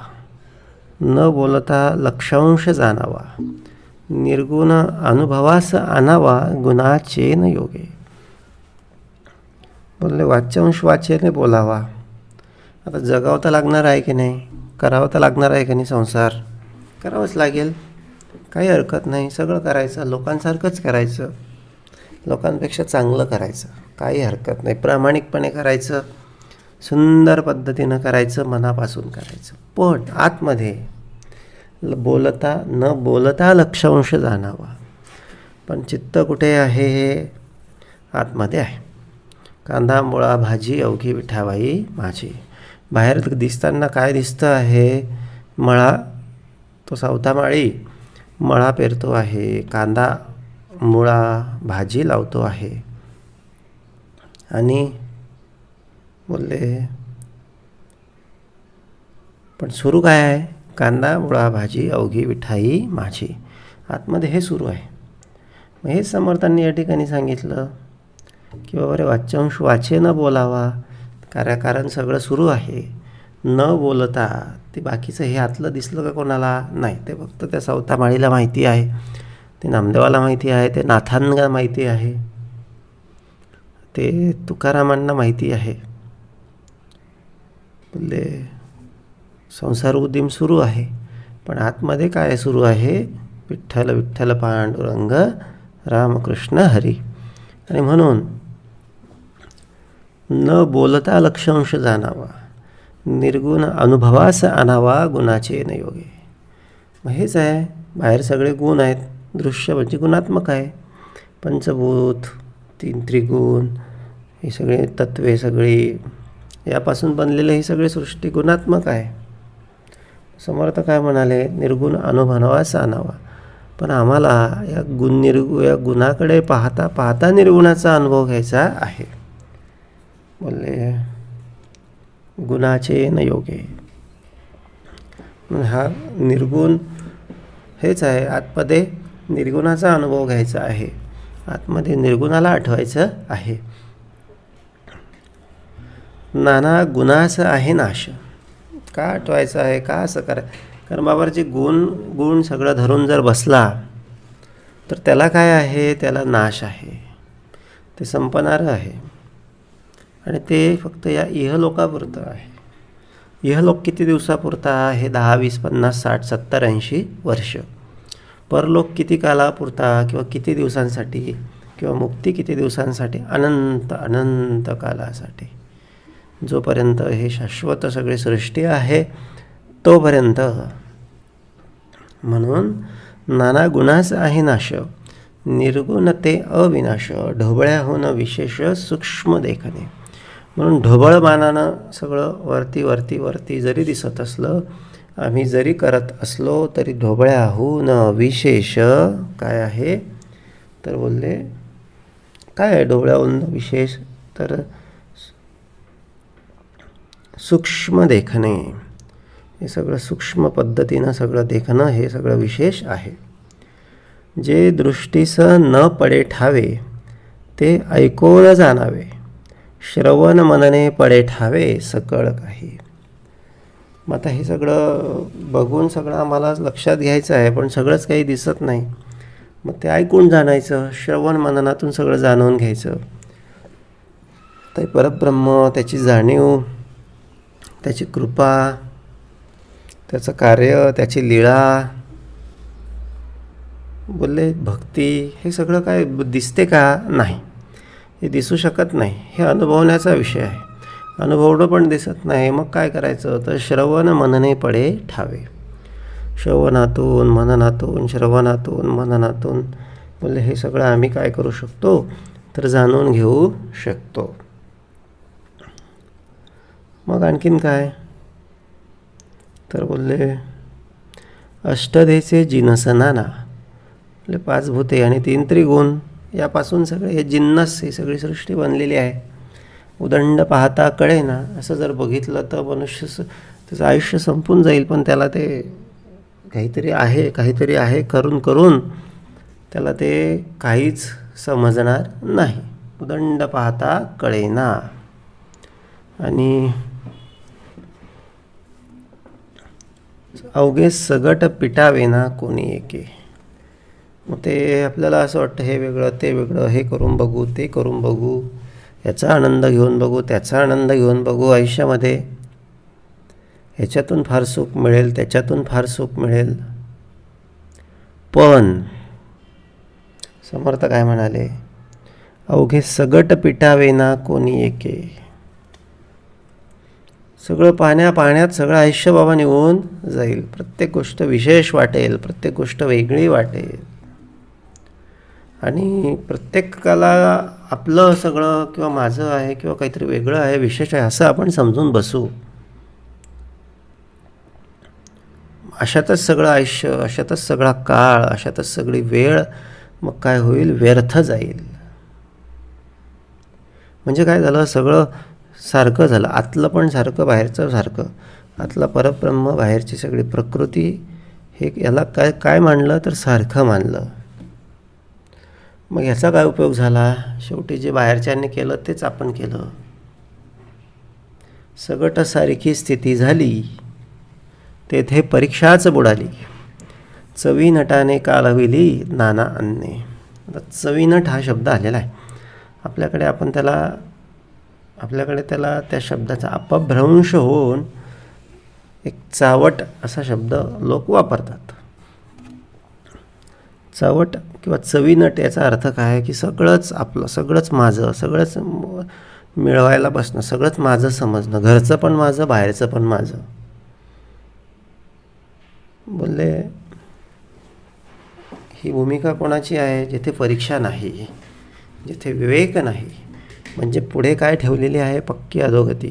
न बोलता लक्षांश जाणावा, निर्गुण अनुभवास आणावा, गुणाचेन योगे. बोलले वाच्यांश वाचेने बोलावा. आता जगावं तर लागणार आहे की नाही? करावं तर लागणार आहे की नाही? संसार करावंच लागेल. काही हरकत नाही. सगळं करायचं, लोकांसारखंच करायचं, लोकांपेक्षा चांगलं करायचं, काही हरकत नाही. प्रामाणिकपणे करायचं, सुंदर पद्धतीनं करायचं, मनापासून करायचं. पण आतमध्ये न बोलता लक्षांश जाणावा. पण चित्त कुठे आहे? हे आतमध्ये आहे. कांदा मुळा भाजी अवघी विठाबाई माझी. बाहेर दिसताना काय दिसतं आहे? मळा, तो सावतामाळी मळा पेरतो आहे, कांदा मुळा भाजी लावतो आहे. आणि बोलले पण सुरू काय आहे? कांदा मुळा भाजी अवघी विठाई माझी. आतमध्ये हे सुरू आहे. मग हेच समर्थांनी या ठिकाणी सांगितलं की बाबा रे, वाच्यांश वाचे न बोलावा. कारण सगळं सुरू आहे, न बोलता. ते बाकीचं हे आतलं दिसलं का कोणाला? नाही. ते फक्त त्या सावतामाळीला माहिती आहे, ते नामदेवाला माहिती आहे, ते नाथांना माहिती आहे, ते तुकारामांना माहिती आहे. बोलले संसार उद्यम सुरू आहे, पण आतमध्ये काय सुरू आहे? विठ्ठल विठ्ठल पांडुरंग रामकृष्ण हरी. आणि म्हणून न बोलता लक्षांश जाणावा, निर्गुण अनुभवास आणावा गुणाचे न योगे. मग हेच आहे. बाहेर सगळे गुण आहेत. दृश्य म्हणजे गुणात्मक आहे. पंचभूत, 3 त्रिगुण, हे सगळे तत्वे सगळी यापासून बनलेले ही सगळी सृष्टी गुणात्मक आहे. समर्थ काय म्हणाले? निर्गुण अनुभवास आणावा. पण आम्हाला या या गुणाकडे पाहता पाहता निर्गुणाचा अनुभव घ्यायचा आहे. बोलले गुणाचे न योगे. हा निर्गुण हेच आहे. आतमध्ये निर्गुणाचा अनुभव घ्यायचा आहे, आतमध्ये निर्गुणाला आठवायचं आहे. नाना गुणास आहे नाश. का आठवायचं आहे? का असं कारण बाबाचे गुण सगळं धरून जर बसला तर त्याला काय आहे? त्याला नाश आहे. ते संपणारं आहे आणि ते फक्त या इहलोकापुरतं आहे. इहलोक किती दिवसापुरता आहे? 10, 20, 50, 60, 70, 80 वर्ष. परलोक किती कालापुरता किंवा किती दिवसांसाठी किंवा मुक्ती किती दिवसांसाठी? अनंत अनंत कालासाठी. जोपर्यंत हे शाश्वत सगळी सृष्टी आहे तोपर्यंत. म्हणून नाना गुणास आहे नाश, निर्गुण ते अविनाश, ढोबळ्याहून विशेष सूक्ष्म देखणे. म्हणून ढोबळ मानानं सगळं वरती वरती वरती जरी दिसत असलं, आम्ही जरी करत असलो तरी ढोबळ्याहून विशेष काय आहे? तर बोलले काय आहे ढोबळ्याहून विशेष? तर सूक्ष्म देखणे. हे सगळं सूक्ष्म पद्धतीनं सगळं देखणं हे सगळं विशेष आहे. जे दृष्टीस न पडे ठावे ते ऐकून जाणावे, श्रवण मनने पडे ठावे सकळ काही. मग आता हे सगळं बघून सगळं आम्हाला लक्षात घ्यायचं आहे, पण सगळंच काही दिसत नाही. मग ते ऐकून जाणायचं, श्रवण मननातून सगळं जाणून घ्यायचं. ते परब्रह्म, त्याची जाणीव, त्याची कृपा, त्याचं कार्य, त्याची लीळा, बोलले भक्ती, हे सगळं काय दिसते का? नाही, हे दिसू शकत नाही. हे अनुभवण्याचा विषय आहे. अनुभवणं पण दिसत नाही. मग काय करायचं? तर श्रवण मनने पडे ठावे. श्रवणातून मननातून, श्रवणातून मननातून बोलले हे सगळं आम्ही काय करू शकतो? तर जाणून घेऊ शकतो. मग आणखीन काय? तर बोलले अष्टधेचे जिनस नाना. आपले 5 भूते आणि 3 त्रिगुण यापासून सगळे हे जिन्नस, ही सगळी सृष्टी बनलेली आहे. उदंड पाहता कळे ना. असं जर बघितलं तर मनुष्य त्याचं आयुष्य संपून जाईल, पण त्याला ते काहीतरी आहे करून करून त्याला ते काहीच समजणार नाही. उदंड पाहता कळे ना. आणि अवघे सगट पिटावेना कोणी एके. मग ते आपल्याला असं वाटतं हे वेगळं ते वेगळं, हे करून बघू ते करून बघू, याचा आनंद घेऊन बघू त्याचा आनंद घेऊन बघू आयुष्यामध्ये. ह्याच्यातून फार सुख मिळेल, त्याच्यातून फार सुख मिळेल. पण समर्थ काय म्हणाले? अवघे सगट पिटावेना कोणी एके. सगळं पाण्यात सगळं आयुष्य बाबा निघून जाईल. प्रत्येक गोष्ट विशेष वाटेल, प्रत्येक गोष्ट वेगळी वाटेल आणि प्रत्येकाला आपलं सगळं किंवा माझं आहे किंवा काहीतरी वेगळं आहे, विशेष आहे असं आपण समजून बसू. अशातच सगळं आयुष्य, अशातच सगळा काळ, अशातच सगळी वेळ मग काय होईल, व्यर्थ जाईल. म्हणजे काय झालं, सगळं सारखं झालं. आतलं पण सारखं, बाहेरचं सारखं. आतला परब्रह्म, बाहेरची सगळी प्रकृती, हे याला काय काय मानलं तर सारखं मानलं. मग ह्याचा काय उपयोग झाला? शेवटी जे बाहेरच्यांनी केलं तेच आपण केलं. सगट सारखी स्थिती झाली, तेथे परीक्षाच बुडाली. चवीनटाने कालविली नाना अन्ने. आता चवीनट हा शब्द आलेला आहे आपल्याकडे त्याला त्या शब्दाचा अपभ्रंश होऊन एक चावट असा शब्द लोक वापरतात. चावट किंवा चवीनट याचा अर्थ काय आहे की सगळंच आपलं, सगळंच माझं, सगळंच मिळवायला बसणं, सगळंच माझं समजणं, घरचं पण माझं, बाहेरचं पण माझं. बोलले ही भूमिका कोणाची आहे? जिथे परीक्षा नाही, जिथे विवेक नाही, म्हणजे पुढे काय ठेवलेली आहे? पक्की अधोगती.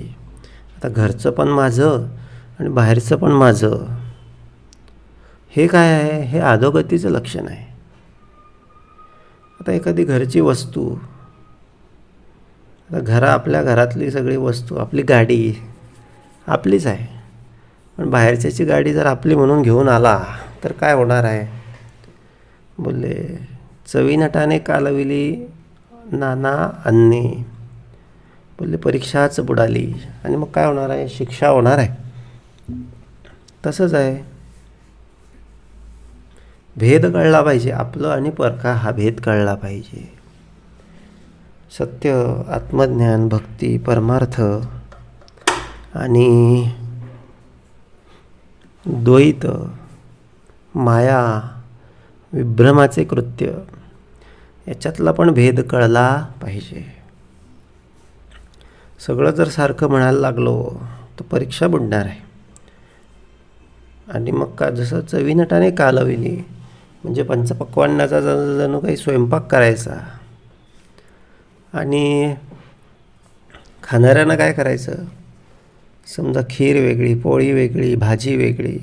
आता घरचं पण माझं आणि बाहेरचं पण माझं, हे काय आहे? हे अधोगतीचं लक्षण आहे. आता एखादी घरची वस्तू, आता आपल्या घरातली सगळी वस्तू, आपली गाडी आपलीच आहे, पण बाहेरच्याची गाडी जर आपली म्हणून घेऊन आला तर काय होणार आहे? बोलले चवीनटाने कालविली नाना अन्ने. बोलले परीक्षाच बुडाली, आणि मग काय होणार आहे? शिक्षा होणार आहे. तसंच आहे, भेद कळला पाहिजे. आपलं आणि परका हा भेद कळला पाहिजे. सत्य, आत्मज्ञान, भक्ती, परमार्थ आणि द्वैत, माया, विभ्रमाचे कृत्य, याच्यातला पण भेद कळला पाहिजे. सगळं जर सारखं म्हणायला लागलो तर परीक्षा बुडणार आहे. आणि मग का, जसं चवीनटाने कालविली म्हणजे पंचपक्वान्नाचा जणू काही स्वयंपाक करायचा, आणि खाणाऱ्यानं काय करायचं? समजा खीर वेगळी, पोळी वेगळी, भाजी वेगळी,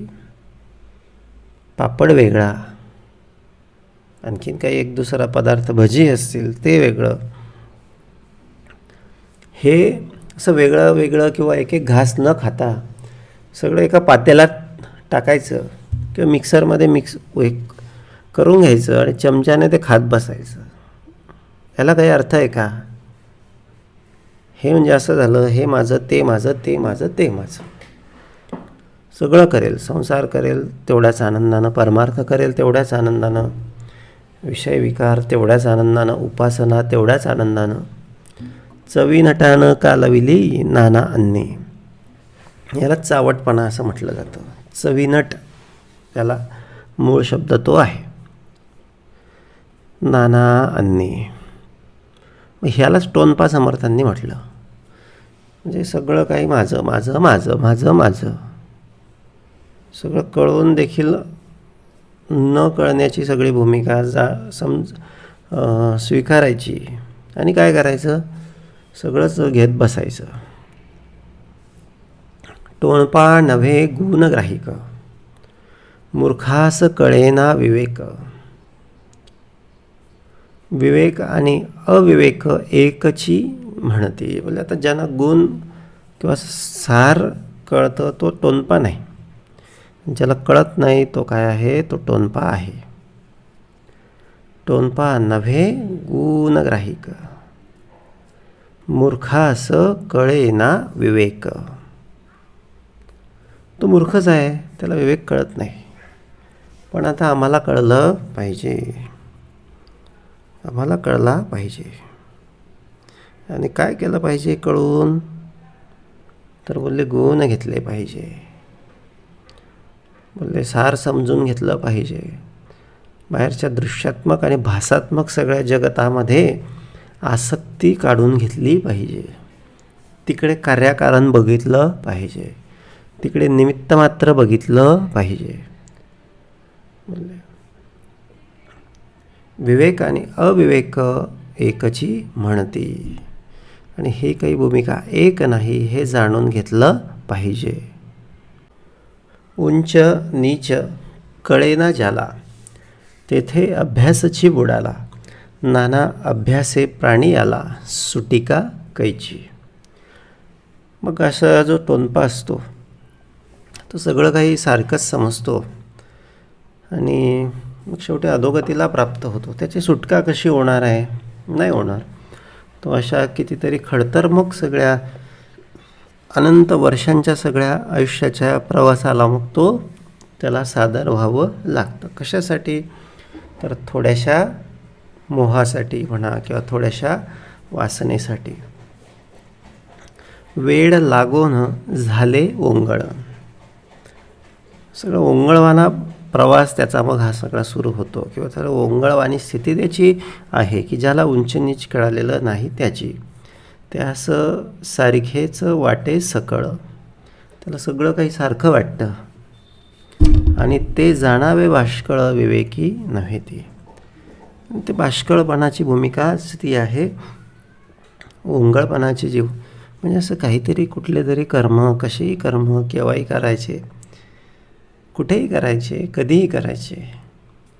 पापड वेगळा, आणखीन काही एक दुसरा पदार्थ, भजी असतील ते वेगळं. हे असं वेगळं वेगळं किंवा एक एक घास न खाता सगळं एका पातेल्यात टाकायचं किंवा मिक्सरमध्ये मिक्स करून घ्यायचं आणि चमच्याने ते खात बसायचं. याला काही अर्थ आहे का? हे म्हणजे असं झालं, हे माझं, ते माझं, ते माझं, ते माझं. सगळं करेल, संसार करेल तेवढ्याच आनंदानं, परमार्थ करेल तेवढ्याच आनंदानं, विषय विकार तेवढ्याच आनंदानं, उपासना तेवढ्याच आनंदानं. चवीनटानं कालविली नाना अन्ने. याला चावटपणा असं म्हटलं जातं. चवीनट त्याला मूळ शब्द तो आहे. नाना अन्ने, मग ह्यालाच टोनपा समर्थांनी म्हटलं. म्हणजे सगळं काही माझं माझं माझं माझं माझं, सगळं कळून देखील न कळण्याची सगळी भूमिका स्वीकारायची, आणि काय करायचं? सगळंच घेत बसायचं. टोणपा नव्हे गुणग्राहिक, मूर्खास कळेना विवेक. विवेक आणि अविवेक एकची म्हणते. म्हणजे आता ज्यांना गुण किंवा सार कळतं तो टोनपा नाही, ज्याला कळत नाही तो काय आहे? तो टोनपा आहे. टोनपा नव्हे गुणग्राहिक, मूर्खास कळेना विवेक. तो मूर्खच आहे, त्याला विवेक कळत नाही. पण आता आम्हाला कळलं पाहिजे, आम्हाला कळला पाहिजे. आणि काय केलं पाहिजे कळून? तर बोलले गुण घेतले पाहिजे, बोलले सार समजून घेतलं पाहिजे. बाहेरच्या दृश्यात्मक आणि भासात्मक सगळ्या जगतामध्ये आसक्ती काढून घेतली पाहिजे. तिकडे कार्याकारण बघितलं पाहिजे, तिकडे निमित्त मात्र बघितलं पाहिजे. बोलले विवेक आणि अविवेक एकची म्हणती. आणि ही काही भूमिका एक नाही हे जाणून घेतलं पाहिजे. उंच नीच कळेना ज्याला, तेथे अभ्यासची बुडाला. नाना अभ्यासे प्राणी आला, सुटिका कैची. मग असा जो टोनपा असतो तो सगळं काही सारखंच समजतो आणि मग शेवटी अधोगतीला प्राप्त होतो. त्याची सुटका कशी होणार आहे? नाही होणार. तो अशा कितीतरी खडतरमग सगळ्या अनंत वर्षांच्या सगळ्या आयुष्याच्या प्रवासाला मग त्याला सादर व्हावं लागतं. कशासाठी? तर थोड्याशा मोहासाठी म्हणा किंवा थोड्याशा वासनेसाठी. वेड लागून झाले ओंगळ. सगळं ओंगळवाना प्रवास त्याचा मग हा सगळा सुरू होतो किंवा त्याला ओंगळवाणी स्थिती त्याची आहे की ज्याला उंच नीच कळालेलं नाही त्याची. त्यास सारखेच वाटे सकळ. त्याला सगळं काही सारखं वाटतं आणि ते जाणावे बाष्कळ विवेकी नव्हे ती. ते बाष्कळपणाची भूमिकाच ती आहे. ओंगळपणाची जीव म्हणजे असं काहीतरी कुठले तरी कर्म, कसेही कर्म केव्हाही करायचे, कुठेही करायचे, कधीही करायचे.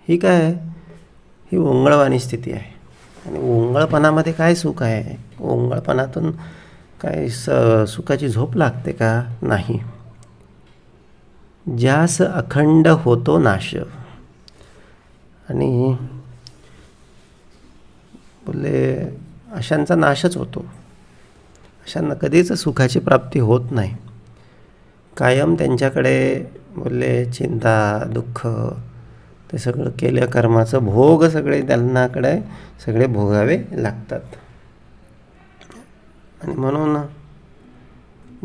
ही काय आहे? ही ओंगळवाणी स्थिती आहे. आणि ओंगळपणामध्ये काय सुख आहे? ओंगळपणातून काय सुखाची झोप लागते का? नाही. ज्यास अखंड होतो नाश. आणि बोलले अशांचा नाशच होतो. अशांना कधीच सुखाची प्राप्ती होत नाही. कायम त्यांच्याकडे बोलले चिंता, दुःख, ते सगळं केल्या कर्माचं भोग सगळे त्यांनाकडे सगळे भोगावे लागतात. आणि म्हणून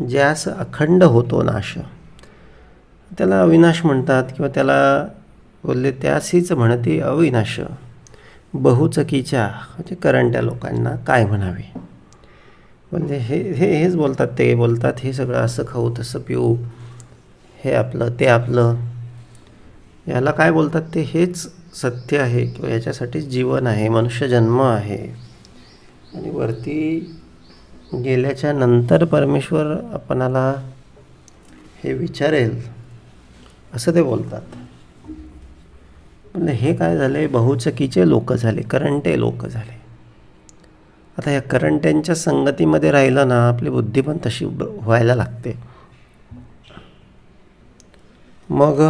ज्यास अखंड होतो नाश, त्याला अविनाश म्हणतात किंवा त्याला बोलले त्यासीच म्हणते अविनाश. बहुचकीच्या म्हणजे करंट्या लोकांना काय म्हणावे? म्हणजे हेच बोलतात, ते बोलतात हे सगळं असं खाऊ तसं पिऊ, हे आपलं ते आपलं, याला काय बोलतात ते हेच सत्य आहे किंवा याच्यासाठीच जीवन आहे, मनुष्यजन्म आहे. आणि वरती गेल्याच्या नंतर परमेश्वर आपणाला हे विचारेल असं ते बोलतात. म्हणजे हे काय झाले? बहुचकीचे लोक झाले, करंटे लोक झाले. आता या करंट्यांच्या संगतीमध्ये राहिलं ना, आपली बुद्धी पण तशी व्हायला लागते. मग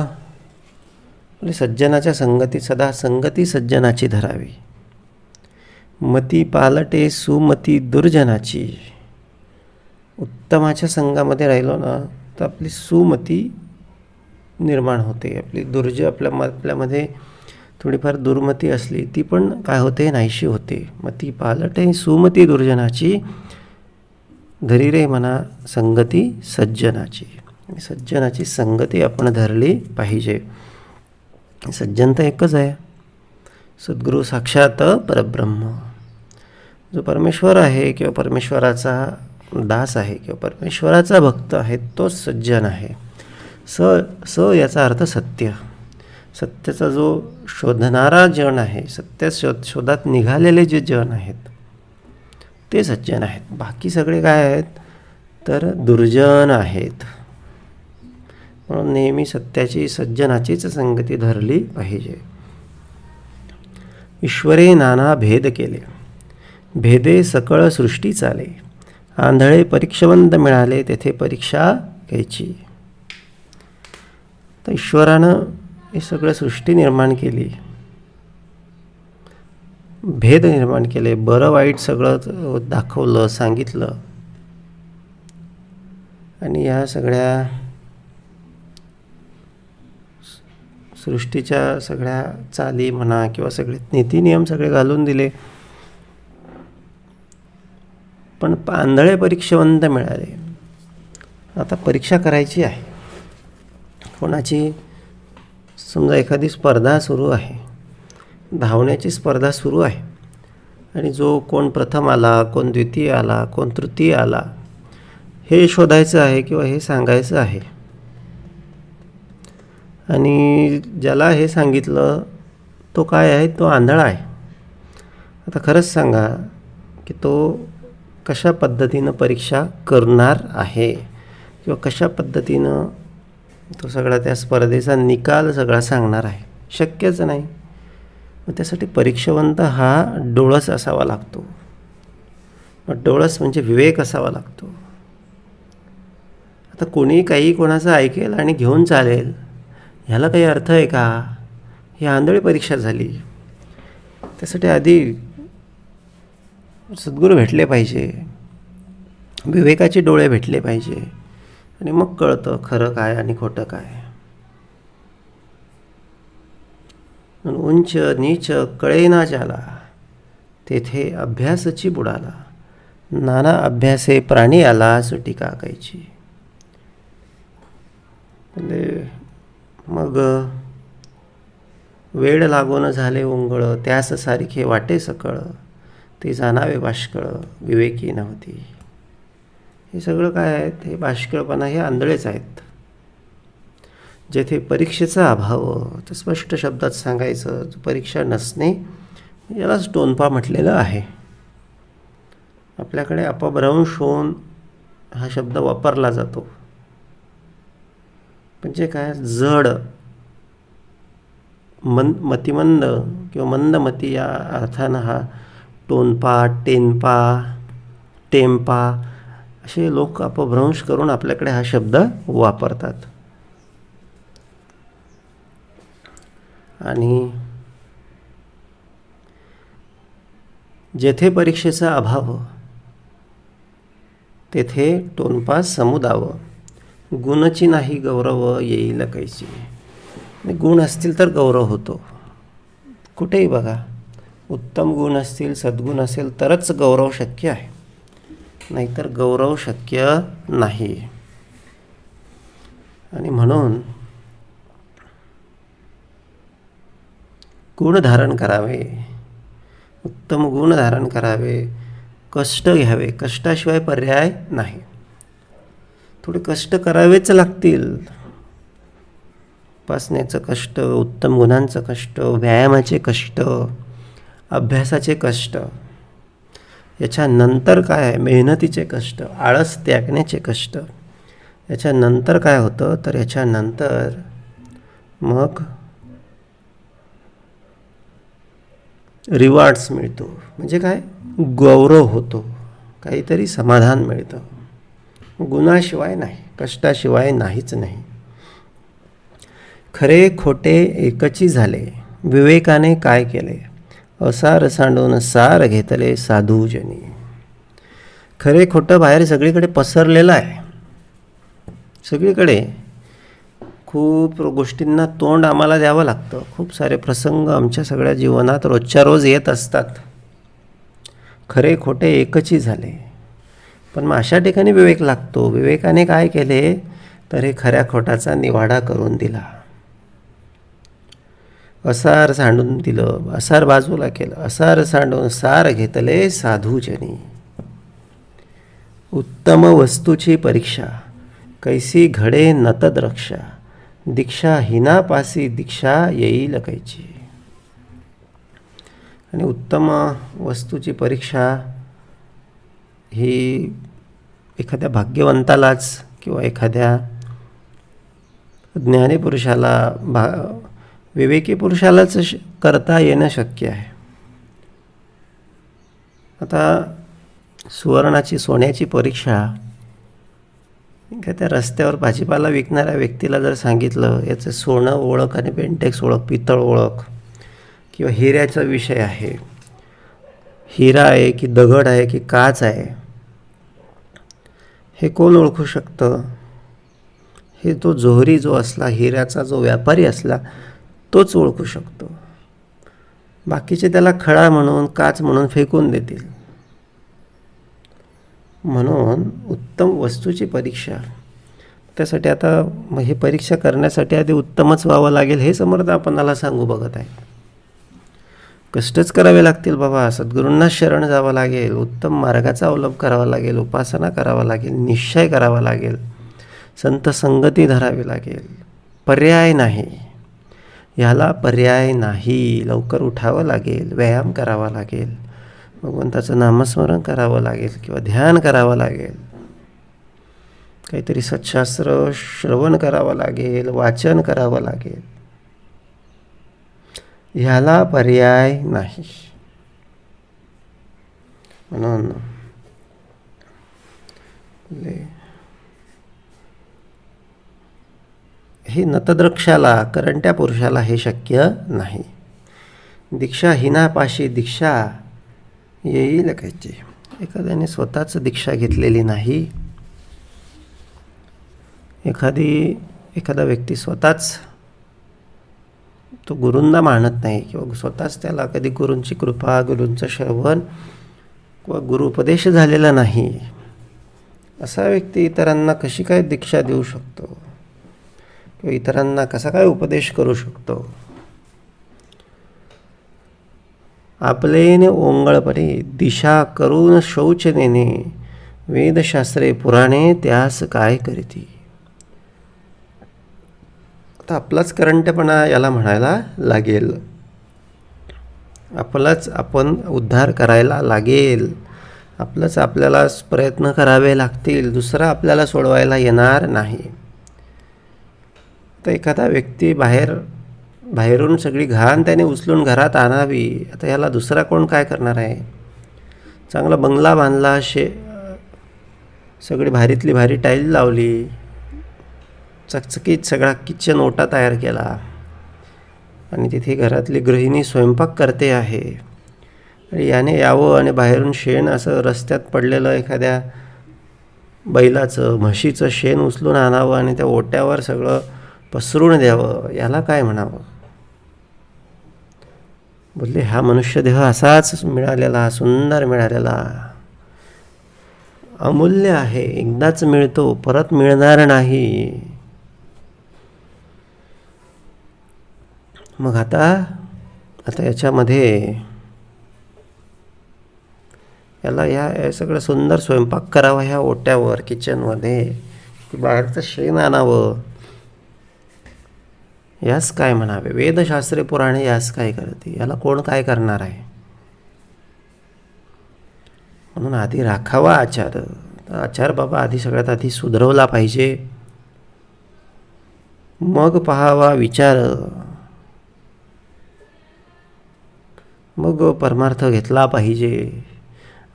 सज्जनाच्या संगती, सदा संगती सज्जनाची धरावी. मती पालटे सुमती दुर्जनाची. उत्तमाच्या संघामध्ये राहिलो ना तर आपली सुमती निर्माण होते. आपली आपल्यामध्ये थोडीफार दुर्मती असली ती पण काय होते? नाहीशी होते. मती पालटे सुमती दुर्जनाची, धरी रे म्हणा संगती सज्जनाची. सज्जनाची संगती आपण धरली पाहिजे. सज्जन तर एकच आहे, सद्गुरू साक्षात परब्रह्म. जो परमेश्वर आहे किंवा परमेश्वराचा दास आहे किंवा परमेश्वराचा भक्त आहे तोच सज्जन आहे. याचा अर्थ सत्य. सत्याचा जो शोधणारा जन आहे, सत्य शोधात निघालेले जे जन आहेत ते सज्जन आहेत. बाकी सगळे काय आहेत? तर दुर्जन आहेत. म्हणून नेहमी सत्याची, सज्जनाचीच संगती धरली पाहिजे. ईश्वरे नाना भेद केले, भेदे सकळ सृष्टी चाले. आंधळे परीक्षावंत मिळाले, तेथे परीक्षा घ्यायची. तर ईश्वरानं हे सगळं सृष्टी निर्माण केली, भेद निर्माण केले, बरं वाईट सगळं दाखवलं, सांगितलं. आणि या सगळ्या सृष्टीच्या सगळ्या चाली म्हणा किंवा सगळे नीती नियम सगळे घालून दिले. पण आंधळे परीक्षावंत मिळाले. आता परीक्षा करायची आहे कोणाची? समजा एखादी स्पर्धा सुरू आहे, धावण्याची स्पर्धा सुरू आहे आणि जो कोण प्रथम आला, कोण द्वितीय आला, कोण तृतीय आला हे शोधायचं आहे किंवा हे सांगायचं आहे. आणि ज्याला हे सांगितलं तो काय आहे? तो आंधळा आहे. आता खरंच सांगा की तो कशा पद्धतीनं परीक्षा करणार आहे किंवा कशा पद्धतीनं तो सगळा त्या स्पर्धेचा निकाल सगळा सांगणार आहे. शक्यच नाही. मग त्यासाठी परीक्षावंत हा डोळस असावा लागतो. मग डोळस म्हणजे विवेक असावा लागतो. आता कोणी काही कोणाचं ऐकेल आणि घेऊन चालेल ह्याला काही अर्थ आहे का? ही आंधळी परीक्षा झाली. त्यासाठी आधी सद्गुरू भेटले पाहिजे, विवेकाचे डोळे भेटले पाहिजे आणि मग कळतं खरं काय आणि खोटं काय. उंच नीच कळेना ज्याला, तेथे अभ्यासची बुडाला. नाना अभ्यासे प्राणी आला, सुटी काकायची. म्हणजे मग वेळ लागून झाले उंगळ, त्यास सारिखे वाटे सकळ. ते जाणावे बाष्कळ, विवेकी नव्हती. हे सगळं काय आहे? हे बाष्कळपणा, हे आंधळेच आहेत. जेथे परीक्षेचा अभाव, तर स्पष्ट शब्दात सांगायचं, परीक्षा नसणे यालाच टोनपा म्हटलेलं आहे. आपल्याकडे अपभ्रंश होऊन हा शब्द वापरला जातो. म्हणजे काय? जड, मतिमंद किंवा मंदमती या अर्थानं हा टोनपा, टेनपा, टेम्पा असे लोक अपभ्रंश करून आपल्याकडे हा शब्द वापरतात. आणि जेथे परीक्षेचा अभाव, तेथे टोनपा समुदाव. गुणची नाही गौरव, येईल कैची. गुण असतील तर गौरव होतो. कुठेही बघा, उत्तम गुण असतील, सद्गुण असेल तरच गौरव शक्य आहे, नाहीतर गौरव शक्य नाही. आणि म्हणून गुण धारण करावे, उत्तम गुण धारण करावे, कष्ट घ्यावे. कष्टाशिवाय पर्याय नाही. थोडे कष्ट करावेच लागतील. उपासनेचं कष्ट, उत्तम गुणांचं कष्ट, व्यायामाचे कष्ट, अभ्यासाचे कष्ट. याच्यानंतर काय आहे? मेहनतीचे कष्ट, आळस त्यागण्याचे कष्ट. याच्यानंतर काय होतं? तर याच्यानंतर मग रिवॉर्ड्स मिळतो. म्हणजे काय? गौरव होतो, काहीतरी समाधान मिळतं. गुणाशिवाय नाही, कष्टाशिवाय नाहीच नाही. खरे खोटे एकची झाले, विवेकाने काय केले. असार सांडून सार घेतले, साधूजनी. खरे खोटं बाहेर सगळीकडे पसरलेलं आहे. सगळीकडे खूप गोष्टींना तोंड आम्हाला द्यावं लागतं. खूप सारे प्रसंग आमच्या सगळ्या जीवनात रोजच्या रोज येत असतात. खरे खोटे एकची झाले. पण मग अशा ठिकाणी विवेक लागतो. विवेकाने काय केले? तर हे खऱ्या खोटाचा निवाडा करून दिला. असार सांडून दिलं, असार बाजूला केलं. असार सांडून सार घेतले, साधूजनी. उत्तम वस्तूची परीक्षा, कैसी घडे नतद रक्षा. दीक्षा हिनापासी, दीक्षा येईल कैची. आणि उत्तम वस्तूची परीक्षा ही एखाद्या भाग्यवंतालाच किंवा एखाद्या ज्ञानी पुरुषाला, विवेकी पुरुषालाच करता येणं शक्य आहे. आता सुवर्णाची, सोन्याची परीक्षा एखाद्या रस्त्यावर भाजीपाला विकणाऱ्या व्यक्तीला जर सांगितलं, याचं सोनं ओळख आणि बेंटेक्स ओळख, पितळ ओळख, किंवा हिऱ्याचा विषय आहे, हिरा आहे की दगड आहे की काच आहे, हे कोण ओळखू शकतं? हे तो जोहरी जो असला, हिऱ्याचा जो व्यापारी असला, तोच ओळखू शकतो. बाकीचे त्याला खडा म्हणून, काच म्हणून फेकून देतील. म्हणून उत्तम वस्तूची परीक्षा, त्यासाठी आता हे परीक्षा करण्यासाठी आधी उत्तमच व्हावं लागेल, हे समर्थ आपणाला सांगू बघत आहे. कष्टच करावे लागतील बाबा. सद्गुरूंना शरण जावं लागेल, उत्तम मार्गाचा अवलंब करावा लागेल, उपासना करावा लागेल, निश्चय करावा लागेल, संत संगती धरावी लागेल. पर्याय नाही, ह्याला पर्याय नाही. लवकर उठावं लागेल, व्यायाम करावा लागेल, भगवंताचं नामस्मरण करावं लागेल किंवा ध्यान करावं लागेल, काहीतरी सत्शास्त्र श्रवण करावं लागेल, वाचन करावं लागेल. ह्याला पर्याय नाही. म्हणून हे नतद्रक्षाला, करंट्या पुरुषाला हे शक्य नाही. दीक्षाहीनापाशी दीक्षा येईल कायची. एखाद्याने स्वतःच दीक्षा घेतलेली नाही, एखादा व्यक्ती स्वतःच तो गुरूंना मानत नाही किंवा स्वतःच त्याला कधी गुरूंची कृपा, गुरूंचं श्रवण किंवा गुरुपदेश झालेला नाही, असा व्यक्ती इतरांना कशी काय दीक्षा देऊ शकतो किंवा इतरांना कसा काय उपदेश करू शकतो. आपलेने ओंगळपणे दिशा करून शौच नेणे, वेदशास्त्रे पुराणे त्यास काय करीती. आता आपलाच करंटपणा याला म्हणायला लागेल. आपलाच आपण उद्धार करायला लागेल. आपलंच आपल्याला प्रयत्न करावे लागतील. दुसरा आपल्याला सोडवायला येणार नाही. तर एखादा व्यक्ती बाहेरून सगळी घाण त्याने उचलून घरात आणावी, आता याला दुसरा कोण काय करणार आहे. चांगला बंगला बांधला, सगळी भारीतली भारी टाईल लावली, चकचकीत सगळा किचन ओटा तयार केला आणि तिथे घरातली गृहिणी स्वयंपाक करते आहे आणि याने यावं आणि बाहेरून शेण असं रस्त्यात पडलेलं एखाद्या बैलाचं, म्हशीचं शेण उचलून आणावं आणि त्या ओट्यावर सगळं पसरून द्यावं, याला काय म्हणावं. बोलले हा मनुष्यदेह असाच मिळालेला, सुंदर मिळालेला, अमूल्य आहे, एकदाच मिळतो, परत मिळणार नाही. मग आता याच्यामध्ये याला या सगळं सुंदर स्वयंपाक करावा ह्या ओट्यावर, किचनमध्ये, बाहेरचं शेण आणावं, यास काय म्हणावे. वेदशास्त्रे पुराणे यास काय करते, याला कोण काय करणार आहे. म्हणून आधी राखावा आचार. आचार बाबा आधी सगळ्यात आधी सुधरवला पाहिजे, मग पहावा विचार, मग परमार्थ घेतला पाहिजे.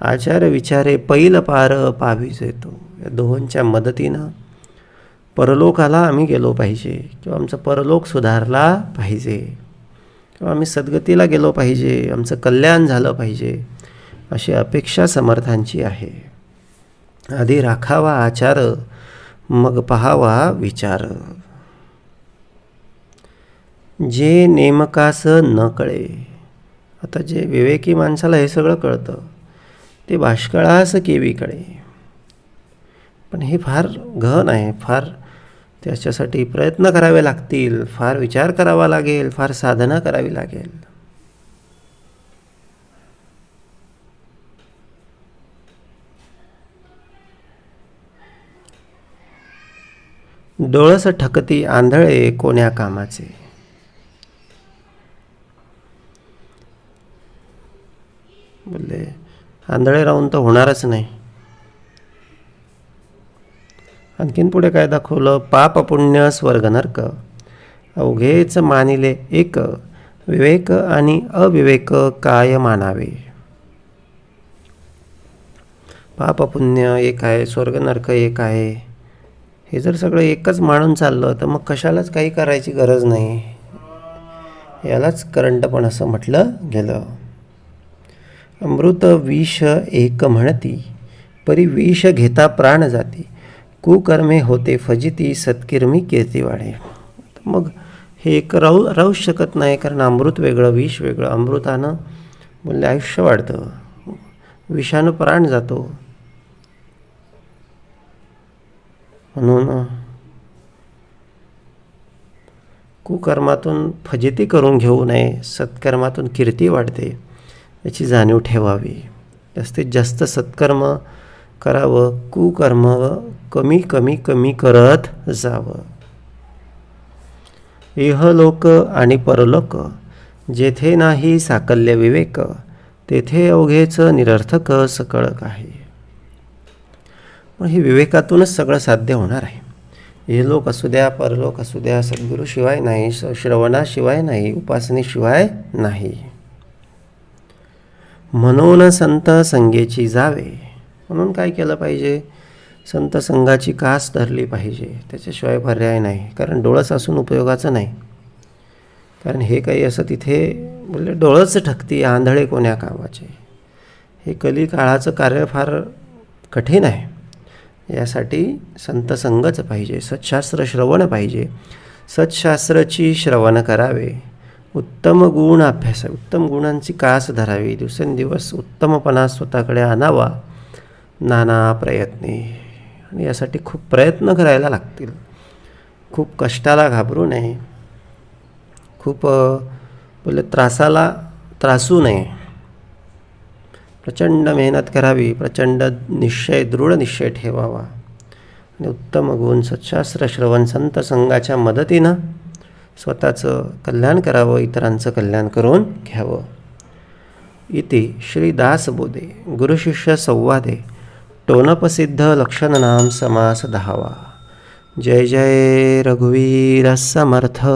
आचार विचारे पैल पार पावीज येतो. या दोहोंच्या मदतीनं परलोकाला आम्ही गेलो पाहिजे किंवा आमचा परलोक सुधारला पाहिजे किंवा आम्ही सद्गतीला गेलो पाहिजे, आमचं कल्याण झालं पाहिजे, अशी अपेक्षा समर्थांची आहे. आधी राखावा आचार, मग पहावा विचार. जे नेमकास न कळे. आता जे विवेकी माणसाला हे सगळं कळतं, ते बाष्कळास केवी कळे. पण हे फार गहन आहे, फार त्याच्यासाठी प्रयत्न करावे लागतील, फार विचार करावा लागेल, फार साधना करावी लागेल. डोळस ठकती आंधळे कोण्या कामाचे. बोलले आंधळे राहून तर होणारच नाही. आणखीन पुढे काय दाखवलं. पाप पुण्य स्वर्ग नरक अवघेच मानिले एक, विवेक आणि अविवेक काय मानावे. पाप पुण्य एक आहे, स्वर्ग नरक एक आहे. हे जर सगळं एकच मानून चाललं तर मग कशालाच काही करायची गरज नाही. यालाच करंटपण असं म्हटलं गेलं. अमृत विष एक म्हणती, परी विष घेता प्राण जाती, कुकर्मे होते फजिती, सत्कीर्मी कीर्ती वाढे. मग हे एक राहूच शकत नाही, कारण अमृत वेगळं, विष वेगळं. अमृतानं बोलले आयुष्य वाढतं, विषानं प्राण जातो. म्हणून कुकर्मातून फजिती करून घेऊ नये, सत्कर्मातून कीर्ती वाढते, याची जाणीव ठेवावी. जास्तीत जास्त सत्कर्म करावं, कुकर्म कमी कमी कमी करत जावं. इहलोक आणि परलोक जेथे नाही साकल्य विवेक, तेथे अवघेच निरर्थक सकळ काही. पण हे विवेकातूनच सगळं साध्य होणार आहे. हे लोक असू द्या, परलोक असू द्या, सद्गुरूशिवाय नाही, श्रवणाशिवाय नाही, उपासनेशिवाय नाही. म्हणून संत संगेची जावे. म्हणून काय केलं पाहिजे? संत संघाची कास धरली पाहिजे. त्याच्याशिवाय पर्याय नाही. कारण डोळस असून उपयोगाचं नाही. कारण हे काही असं तिथे बोलले डोळंच ठकती आंधळे कोण्या कामाचे. हे कलिकाळाचं कार्य फार कठीण आहे. यासाठी संत संगच पाहिजे, सत्शास्त्र श्रवण पाहिजे. सत्शास्त्राची श्रवण करावे, उत्तम गुण अभ्यास, उत्तम गुणांची कास धरावी, दिवसेंदिवस उत्तमपणा स्वतःकडे आणावा नाना प्रयत्ने. आणि यासाठी खूप प्रयत्न करायला लागतील. खूप कष्टाला घाबरू नये, खूप बोले त्रासू नये. प्रचंड मेहनत करावी, प्रचंड निश्चय, दृढ निश्चय ठेवावा आणि उत्तम गुण, सत्शास्त्र श्रवण, संत संघाच्या मदतीनं स्वतःचं कल्याण करावं, इतरांचं कल्याण करून घ्यावं. इति श्री दासबोधे गुरुशिष्य संवादे टोनप्रसिद्ध लक्षणनाम समास 10वा. जय जय रघुवीर समर्थ.